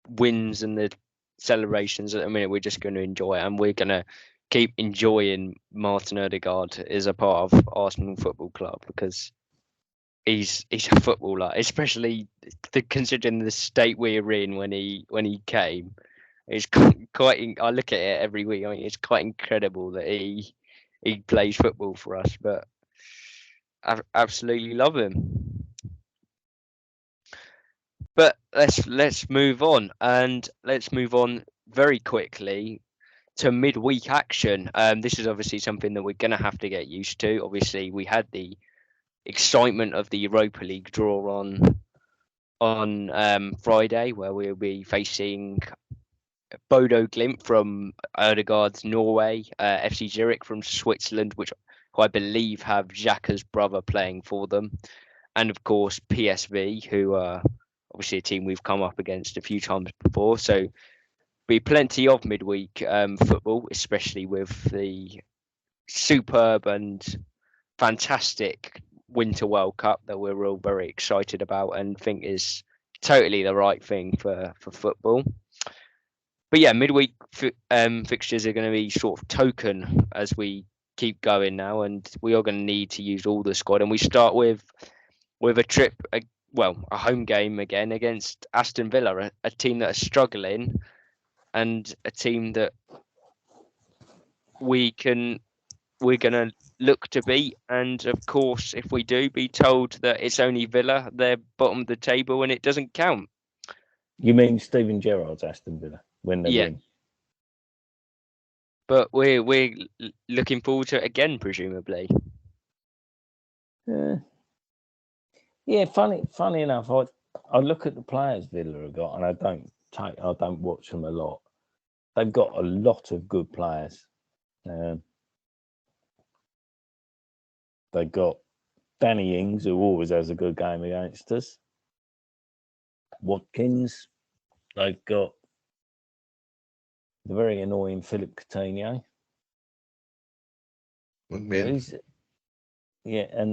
wins and the celebrations. At the minute, we're just going to enjoy it, and we're going to keep enjoying Martin Odegaard as a part of Arsenal Football Club because he's a footballer, especially considering the state we're in when he came. It's quite. I look at it every week. I mean, it's quite incredible that he plays football for us, but I absolutely love him. But let's move on, and let's move on very quickly to midweek action. This is obviously something that we're going to have to get used to. Obviously, we had the excitement of the Europa League draw on Friday, where we'll be facing Bodo Glimt from Odegaard's Norway, FC Zurich from Switzerland, who I believe have Xhaka's brother playing for them, and of course PSV, who are obviously a team we've come up against a few times before. So be plenty of midweek football, especially with the superb and fantastic Winter World Cup that we're all very excited about and think is totally the right thing for football. But yeah, midweek fixtures are going to be sort of token as we keep going now, and we are going to need to use all the squad. And we start with a trip, a home game again against Aston Villa, a team that are struggling, and a team that we're going to look to beat. And of course, if we do, be told that it's only Villa, they're bottom of the table, and it doesn't count. You mean Steven Gerrard's Aston Villa when they win? But we're looking forward to it again, presumably. Yeah, funny enough, I look at the players Villa have got, and I don't watch them a lot. They've got a lot of good players. They've got Danny Ings, who always has a good game against us. Watkins. They've got the very annoying Philip Coutinho. And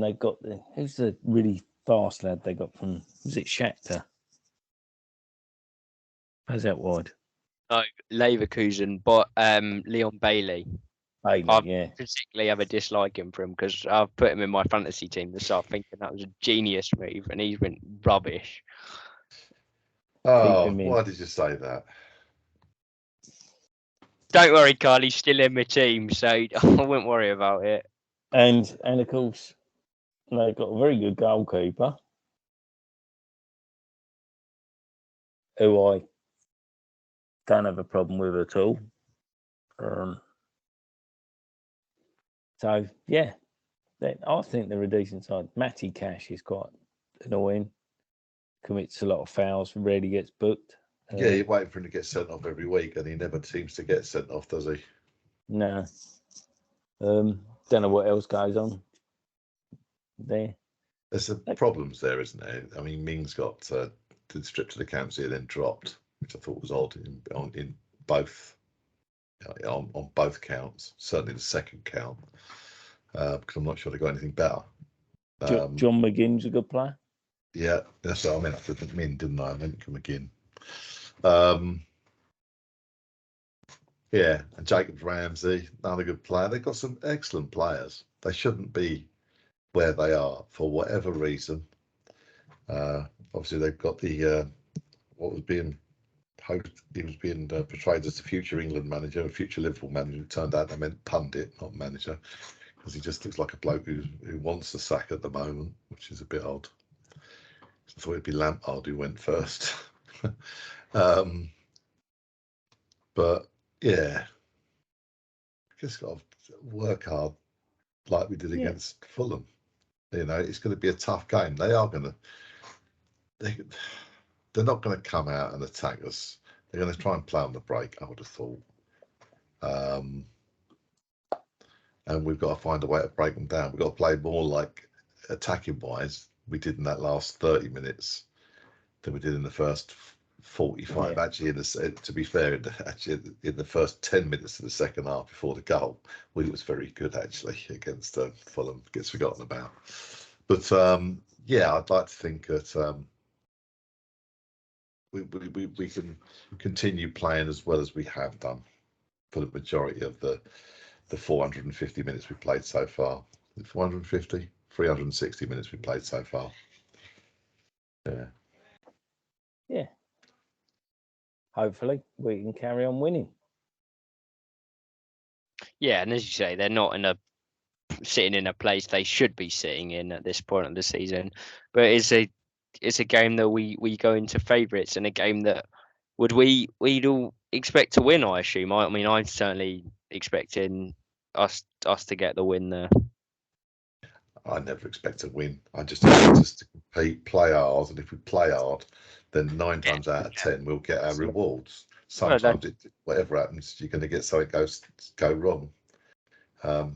they've got who's the really fast lad they got from, was it Shakhtar? How's that wide? No, Leverkusen, but Leon Bailey. I particularly have a dislike him for him because I've put him in my fantasy team to start thinking that was a genius move, and he's been rubbish. Oh, why did you say that? Don't worry, Carl, he's still in my team, so I wouldn't worry about it. And of course, they've got a very good goalkeeper, who I don't have a problem with at all. So yeah, I think they're a decent side. Matty Cash is quite annoying. commits a lot of fouls, rarely gets booked. Yeah, you're waiting for him to get sent off every week, and he never seems to get sent off, does he? No. Don't know what else goes on there. There's some problems there, isn't there? I mean, Ming's got stripped to the council and then dropped, which I thought was odd in both on both counts. Certainly the second count, because I'm not sure they got anything better. John McGinn's a good player. Yeah, that's what I meant. I didn't mean, didn't I? I meant to McGinn. Yeah, and Jacob Ramsey, another good player. They've got some excellent players. They shouldn't be where they are for whatever reason. Obviously, they've got the what was being he was being portrayed as the future England manager, a future Liverpool manager. It turned out they meant pundit, not manager, because he just looks like a bloke who wants the sack at the moment, which is a bit odd. I thought it'd be Lampard who went first. But yeah, just got to work hard like we did against Fulham. You know, it's going to be a tough game. They are going to. They're not going to come out and attack us. They're going to try and play on the break, I would have thought. And we've got to find a way to break them down. We've got to play more like attacking wise we did in that last 30 minutes than we did in the first 45. Yeah. Actually, to be fair, in the first 10 minutes of the second half before the goal, we was very good actually against Fulham. Gets forgotten about. But yeah, I'd like to think that we can continue playing as well as we have done for the majority of the 450 minutes we've played so far. 450, 360 minutes we've played so far. Yeah. Yeah. Hopefully we can carry on winning. Yeah, and as you say, they're not sitting in a place they should be sitting in at this point of the season. But it's a game that we go into favourites, and a game that we'd all expect to win, I assume. I mean, I'm certainly expecting us to get the win there. I never expect to win. I just expect us to compete, play hard, and if we play hard, then 9 times out of 10 we'll get our rewards. Sometimes whatever happens, you're going to get something go wrong. You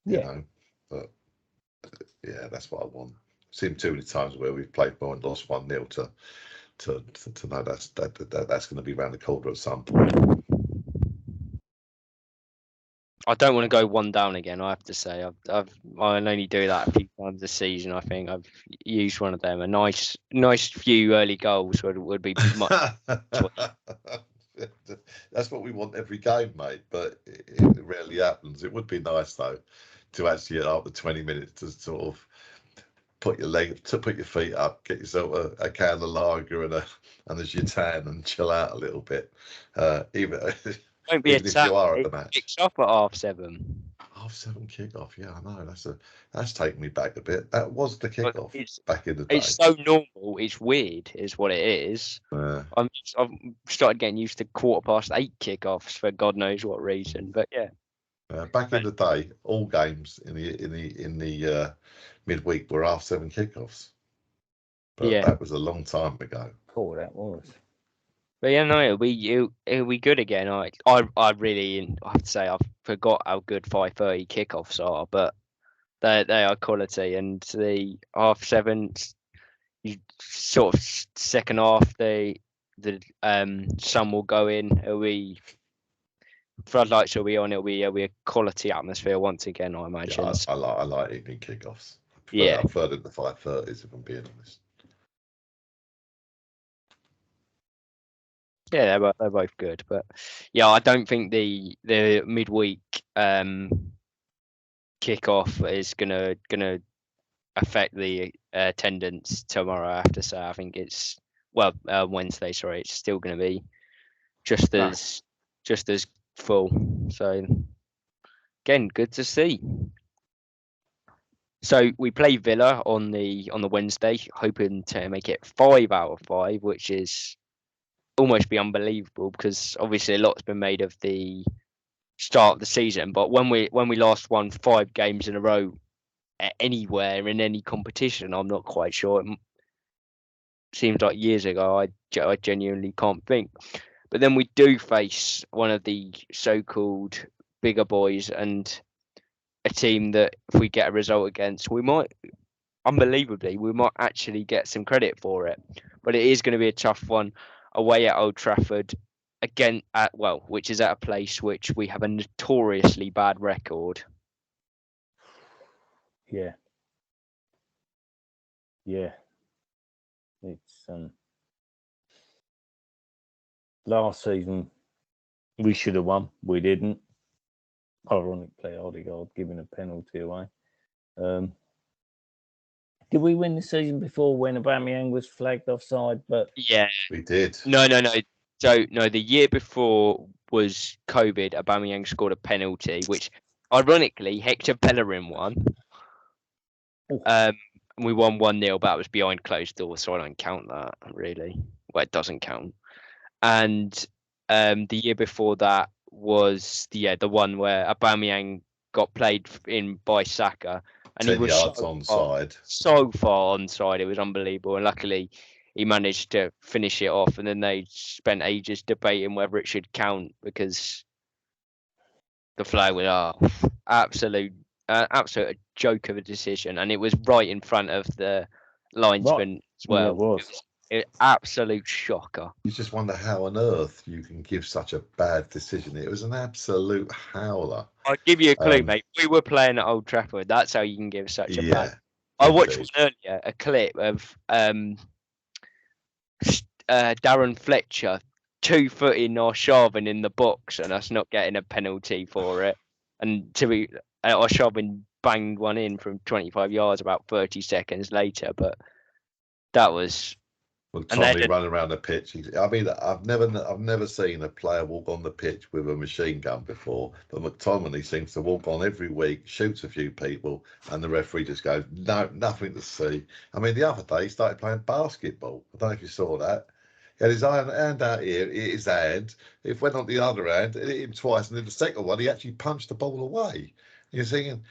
know, but yeah, that's what I want. Seen too many times where we've played more and lost 1-0 to know that's going to be around the corner at some point. I don't want to go one down again. I have to say, I only do that a few times this season. I think I've used one of them. A nice few early goals would be much. That's what we want every game, mate. But it rarely happens. It would be nice though to actually after 20 minutes to sort of put your feet up, get yourself a can of lager and a Gitan and chill out a little bit. Even won't be if you are at the match. Kicks off at 7:30. 7:30 kickoff, yeah, I know. That's taken me back a bit. That was the kickoff back in the day. It's so normal. It's weird, is what it is. I've started getting used to 8:15 kickoffs for God knows what reason. But yeah, back in the day, all games in the midweek were 7:30 kickoffs. But that was a long time ago. Cool, that was. But yeah, no, it'll be good again. I really have to say I forgot how good 5:30 kickoffs are, but they are quality. And the 7:30, you sort of second half, the sun will go in. It'll be floodlights will be on. It'll be a quality atmosphere once again, I imagine. Yeah, I like evening kickoffs. I prefer the 5:30s if I'm being honest. Yeah, they're both good, but yeah, I don't think the midweek kickoff is gonna affect the attendance tomorrow. I have to say, I think it's Wednesday. Sorry, it's still gonna be just as full. So again, good to see. So we play Villa on the Wednesday, hoping to make it 5 out of 5, which is almost be unbelievable because obviously a lot's been made of the start of the season. But when we last won 5 games in a row anywhere in any competition, I'm not quite sure. seems like years ago. I genuinely can't think. But then we do face one of the so-called bigger boys and a team that if we get a result against, we might, unbelievably, we might actually get some credit for it. But it is going to be a tough one away at Old Trafford, again which is at a place which we have a notoriously bad record. Yeah. It's last season we should have won. We didn't. Ironically, Odegaard giving a penalty away. Did we win the season before when Aubameyang was flagged offside? But yeah, we did. No. So no, the year before was COVID. Aubameyang scored a penalty, which ironically Hector Bellerin won. We won 1-0, but that was behind closed doors, so I don't count that really. Well, it doesn't count. And the year before that was the one where Aubameyang got played in by Saka, and 10 he was yards onside. So far onside, it was unbelievable. And luckily, he managed to finish it off. And then they spent ages debating whether it should count because the flag was absolute joke of a decision, and it was right in front of the linesman as well. Yeah, it was. It absolute shocker. You just wonder how on earth you can give such a bad decision. It was an absolute howler. I'll give you a clue, mate. We were playing at Old Trafford. That's how you can give such a bad. I watched earlier a clip of Darren Fletcher 2-footing Arshavin in the box and us not getting a penalty for it. And Arshavin banged one in from 25 yards about 30 seconds later. But that was. Well, Tommy running around the pitch. I mean, I've never seen a player walk on the pitch with a machine gun before. But McTominay seems to walk on every week, shoots a few people, and the referee just goes, no, nothing to see. I mean, the other day he started playing basketball. I don't know if you saw that. He had his hand out here, his hand. It went on the other hand, it hit him twice, and then the second one he actually punched the ball away. And you're thinking,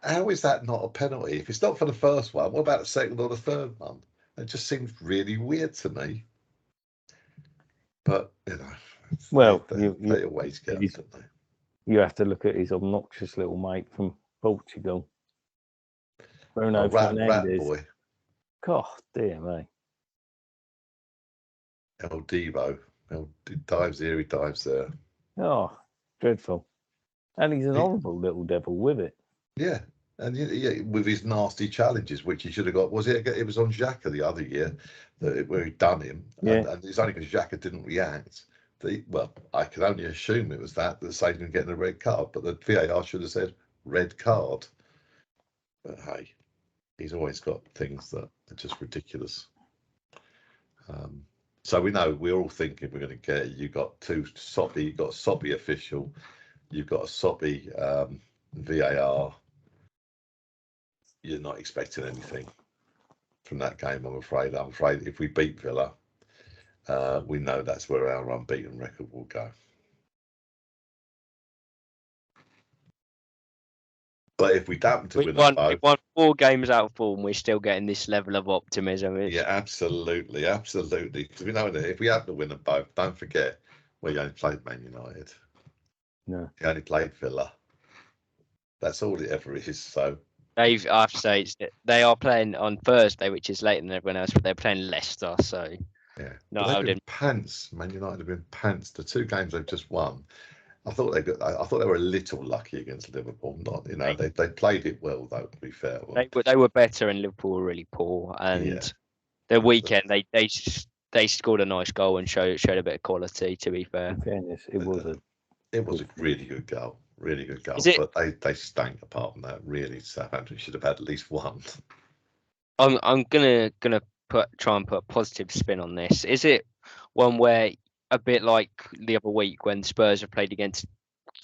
how is that not a penalty? If it's not for the first one, what about the second or the third one? It just seems really weird to me. But, well, they always get it, don't they? You have to look at his obnoxious little mate from Portugal. Bruno Fernandes. Rat boy. God, dear me. El Devo. He dives here, he dives there. Oh, dreadful. And he's an horrible little devil with it. Yeah. And with his nasty challenges, which he should have got, it was on Xhaka the other year where he'd done him, and it's only because Xhaka didn't react. I can only assume it was that saved him getting a red card, but the VAR should have said red card. But hey, he's always got things that are just ridiculous. So we're all thinking we're going to get. You've got you've got a soppy official, you've got a soppy VAR. You're not expecting anything from that game, I'm afraid. I'm afraid if we beat Villa, we know that's where our unbeaten record will go. But if we happen to win we've won 4 games out of 4, and we're still getting this level of optimism. Yeah, absolutely. Because we know that if we happen to win them both, don't forget we only played Man United. No, we only played Villa. That's all it ever is. So. I have to say, they are playing on Thursday, which is later than everyone else, but they're playing Leicester, so... Yeah, they've been pants. Man United have been pants. The 2 games they've just won, I thought they were a little lucky against Liverpool. They played it well, though, to be fair. They were better and Liverpool were really poor, and the weekend they scored a nice goal and showed a bit of quality, to be fair. In fairness, it was a really good goal. Really good goal, but they stank apart from that. Really, Southampton should have had at least one. I'm gonna try and put a positive spin on this. Is it one where, a bit like the other week when Spurs have played against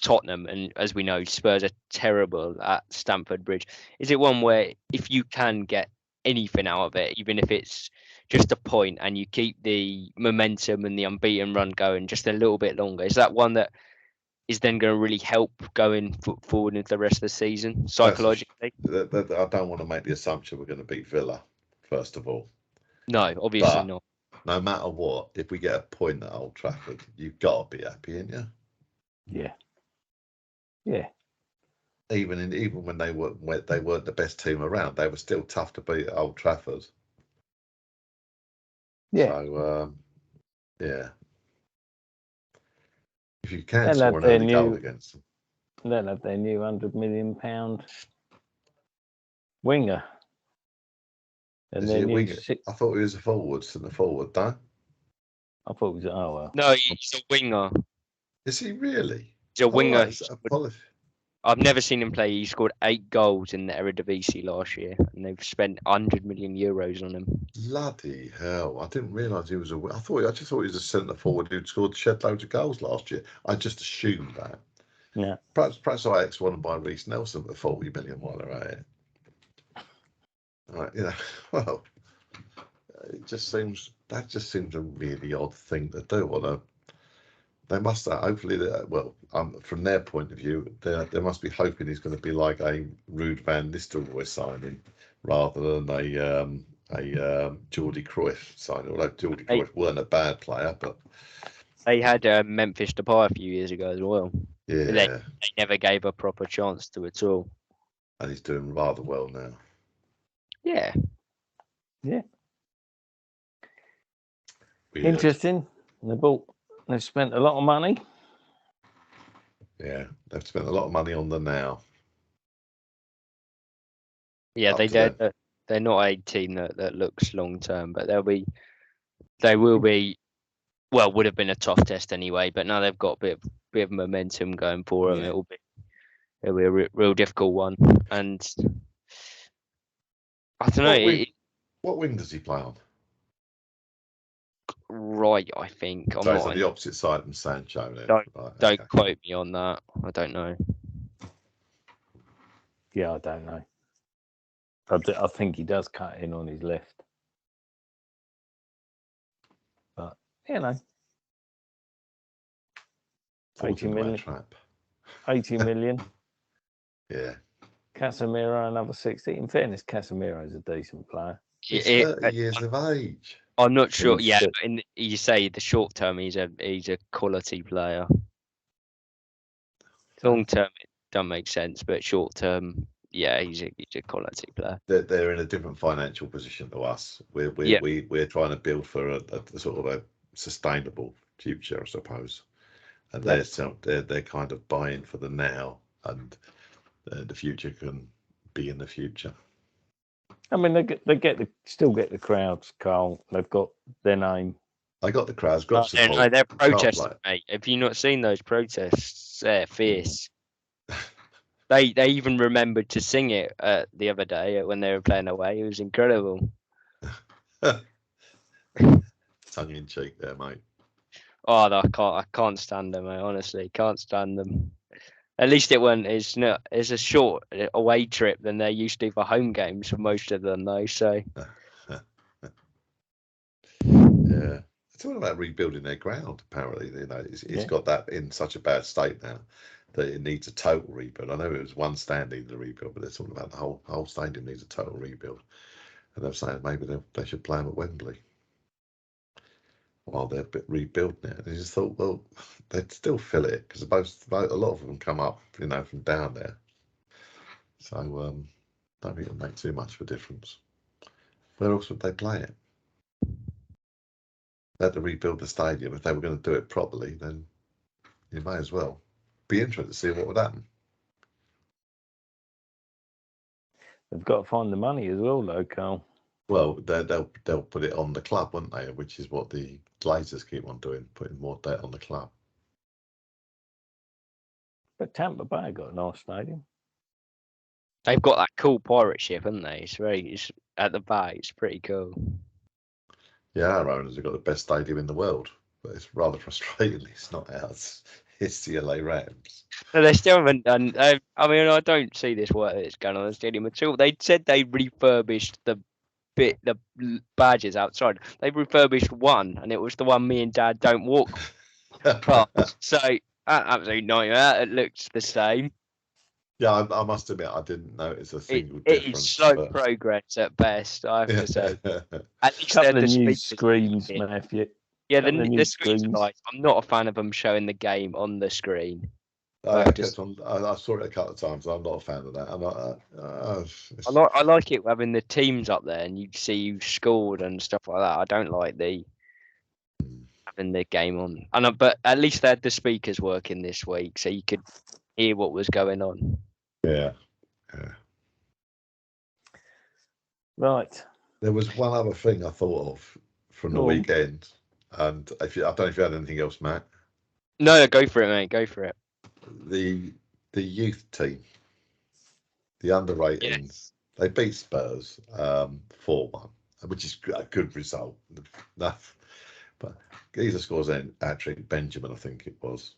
Tottenham, and as we know, Spurs are terrible at Stamford Bridge. Is it one where if you can get anything out of it, even if it's just a point, and you keep the momentum and the unbeaten run going just a little bit longer, is that one that is then going to really help going forward into the rest of the season psychologically? I don't want to make the assumption we're going to beat Villa, first of all. No, obviously But not. no matter what, if we get a point at Old Trafford, you've got to be happy, ain't you? Yeah. Yeah. Even when they weren't the best team around, they were still tough to beat at Old Trafford. Yeah. So yeah, if you can They'll score have an their early goal new against them, they'll have their new £100 million winger. And is their he a new winger? I thought he was a forward, centre forward, no? I thought it was well. No, he's a winger. Is he really? He's a winger. Right, I've never seen him play. He scored 8 goals in the Eredivisie last year, and they've spent €100 million on him. Bloody hell! I didn't realise he was a. I just thought he was a centre forward who'd shed loads of goals last year. I just assumed that. Yeah. Perhaps Ajax want to buy Reece Nelson for 40 million while they're at it. Right, well, that just seems a really odd thing to do. Although they must hopefully, from their point of view, they must be hoping he's going to be like a Ruud van Nistelrooy signing rather than a Jordi Cruyff signing. Although Jordi Cruyff weren't a bad player, but they had Memphis Depay a few years ago as well. yeah, They never gave a proper chance to at all. And he's doing rather well now. Yeah. Yeah. Weird. Interesting. They've spent a lot of money. Yeah, they've spent a lot of money on the now. Yeah, they're not a team that looks long term, but they will be. Well, would have been a tough test anyway, but now they've got a bit of momentum going for them. Yeah. It'll be a real difficult one, and I don't know. What wing does he play on? Right, I think. So it's on the opposite side from Sancho. Then. Don't quote me on that. I don't know. Yeah, I don't know. I think he does cut in on his left. But, 80 million. Trap. 80 million. Yeah. Casemiro, another 60. In fairness, Casemiro is a decent player. He's 30 years of age. I'm not sure. Yeah, you say the short term, he's a quality player. Long term, it don't make sense, but short term, yeah, he's a quality player. They're in a different financial position to us. We're trying to build for a sort of a sustainable future, I suppose. And they're kind of buying for the now, and the future can be in the future. I mean, they still get the crowds, Carl. They've got their name. They got the crowds, got support. No, they're protesting, mate. Have you not seen those protests? They're fierce. They even remembered to sing it the other day when they were playing away. It was incredible. Tongue in cheek there, mate. Oh, no, I can't stand them. I honestly can't stand them. At least it's a short away trip than they're used to for home games for most of them, though. So yeah, it's all about rebuilding their ground. Apparently, it's got that in such a bad state now that it needs a total rebuild. I know it was one stand needed a rebuild, but it's all about the whole stadium needs a total rebuild. And they're saying maybe they should play them at Wembley while they're a bit rebuilt now. And I just thought, well, they'd still fill it because a lot of them come up, from down there. So don't think it'll make too much of a difference. Where else would they play it? They had to rebuild the stadium. If they were going to do it properly, then you may as well. Be interested to see what would happen. They've got to find the money as well, though, Carl. Well, they'll put it on the club, won't they? Which is what the Glazers keep on doing, putting more debt on the club. But Tampa Bay got a nice stadium. they've got that cool pirate ship, haven't they? It's at the back. It's pretty cool. Yeah, our owners have got the best stadium in the world, but it's rather frustrating. It's not ours. It's the LA Rams. No, they still haven't done. I mean, I don't see this work that's going on in the stadium at all. They said they refurbished the badges outside. They refurbished one, and it was the one me and Dad don't walk past. So absolute nightmare. It looks the same. Yeah, I must admit I didn't notice a single It is difference. slow but- progress at best, I have to say. At least Couple they're of the new speakers. screens, Matthew. Yeah, Couple of new the screens screens. are nice. I'm not a fan of them showing the game on the screen. I saw it a couple of times. I'm not a fan of that. I'm not. I like it having the teams up there and you see who scored and stuff like that. I don't like having the game on. But at least they had the speakers working this week, so you could hear what was going on. Yeah. Right. There was one other thing I thought of from the Go on. weekend, and I don't know if you had anything else, Matt. No, go for it, mate. Go for it. The youth team, the under-18s, Yes. they beat Spurs 4-1, which is a good result. But Geezer scores a hat-trick. Benjamin, I think it was.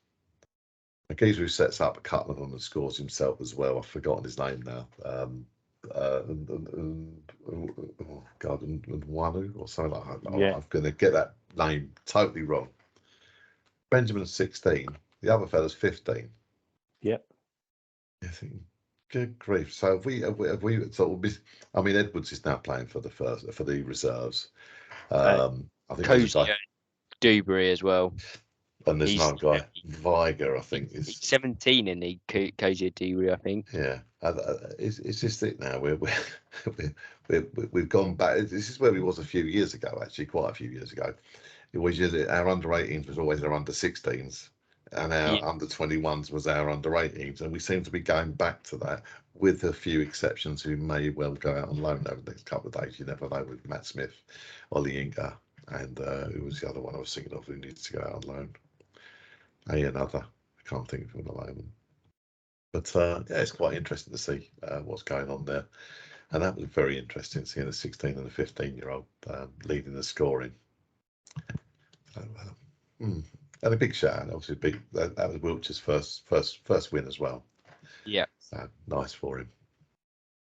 And Geezer who sets up a couple of them and scores himself as well. I've forgotten his name now. Wanu or something like that. Yeah. I'm going to get that name totally wrong. Benjamin's 16. The other fella's 15. Yep. I think, good grief. So have we sort of I mean, Edwards is now playing for the reserves. I think there's a guy, Dewberry as well. and there's another guy, Viger, I think. He's 17 in the Cozy Dewberry, I think. Yeah, it's just it now. We've gone back. This is where we was a few years ago, actually, quite a few years ago. It was our under 18s was always our under 16s, and our under 21s was our under 18s, and we seem to be going back to that, with a few exceptions who may well go out on loan over the next couple of days. You never know, with Matt Smith, Ollie Inga, and who was the other one I was thinking of who needs to go out on loan? Another. I can't think of him at the moment. But yeah, it's quite interesting to see what's going on there. And that was very interesting, seeing a 16 and a 15-year-old leading the scoring. So, and a big shout out, obviously. That was Wiltshire's first win as well. Yeah. So, nice for him.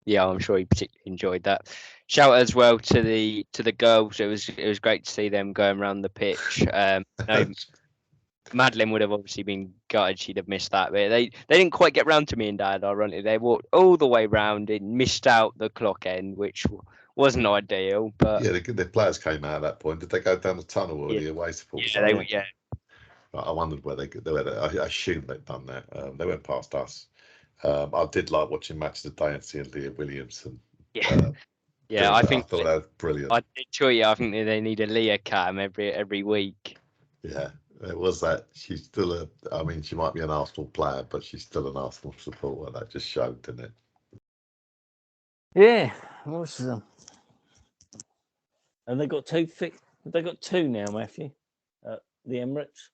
Yeah, I'm sure he particularly enjoyed that. Shout out as well to the girls. It was great to see them going around the pitch. Madeline would have obviously been gutted; she'd have missed that bit. They didn't quite get round to me and Dad. Ironically, they walked all the way round and missed out the clock end, which wasn't ideal. But yeah, the players came out at that point. Did they go down the tunnel or the away support? Yeah, they were. Yeah. I wondered where they were. I assumed they'd done that. They went past us. I did like watching Match of the Day and seeing Leah Williamson. Yeah. I thought that was brilliant. I think they need a Leah cam every week. Yeah, it was that. She's still she might be an Arsenal player, but she's still an Arsenal supporter. That just showed, didn't it? Yeah. And they got two. They got two now, Matthew. The Emirates.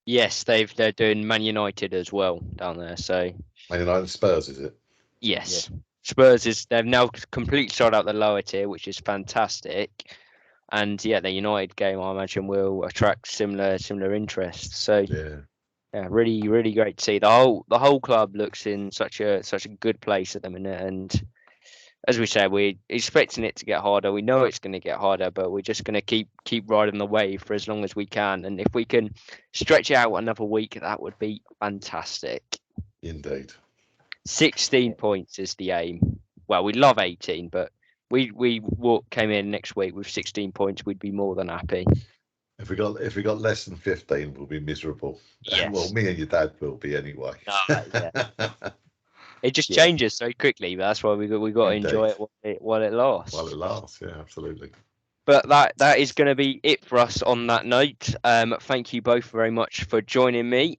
Yes, they're doing Man United as well down there. So Man United Spurs, is it? yes, Yeah. Spurs they've now completely sold out the lower tier, which is fantastic. And yeah, the United game I imagine will attract similar interest. So yeah, really really great to see. The whole club looks in such a good place at the minute. And as we said, we're expecting it to get harder. We know it's going to get harder, but we're just going to keep riding the wave for as long as we can. And if we can stretch it out another week, that would be fantastic. Indeed. 16 points is the aim. Well, we'd love 18, but we came in next week with 16 points, we'd be more than happy. If we got less than 15, we'll be miserable. Yes. Well, me and your dad will be anyway. Yeah. It just changes so quickly, but that's why we got to enjoy it while it lasts. While it lasts, yeah, absolutely. But that is going to be it for us on that note. Thank you both very much for joining me,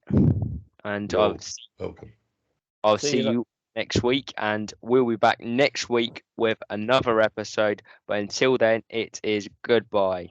and Welcome. I'll see you next week, and we'll be back next week with another episode. But until then, it is goodbye.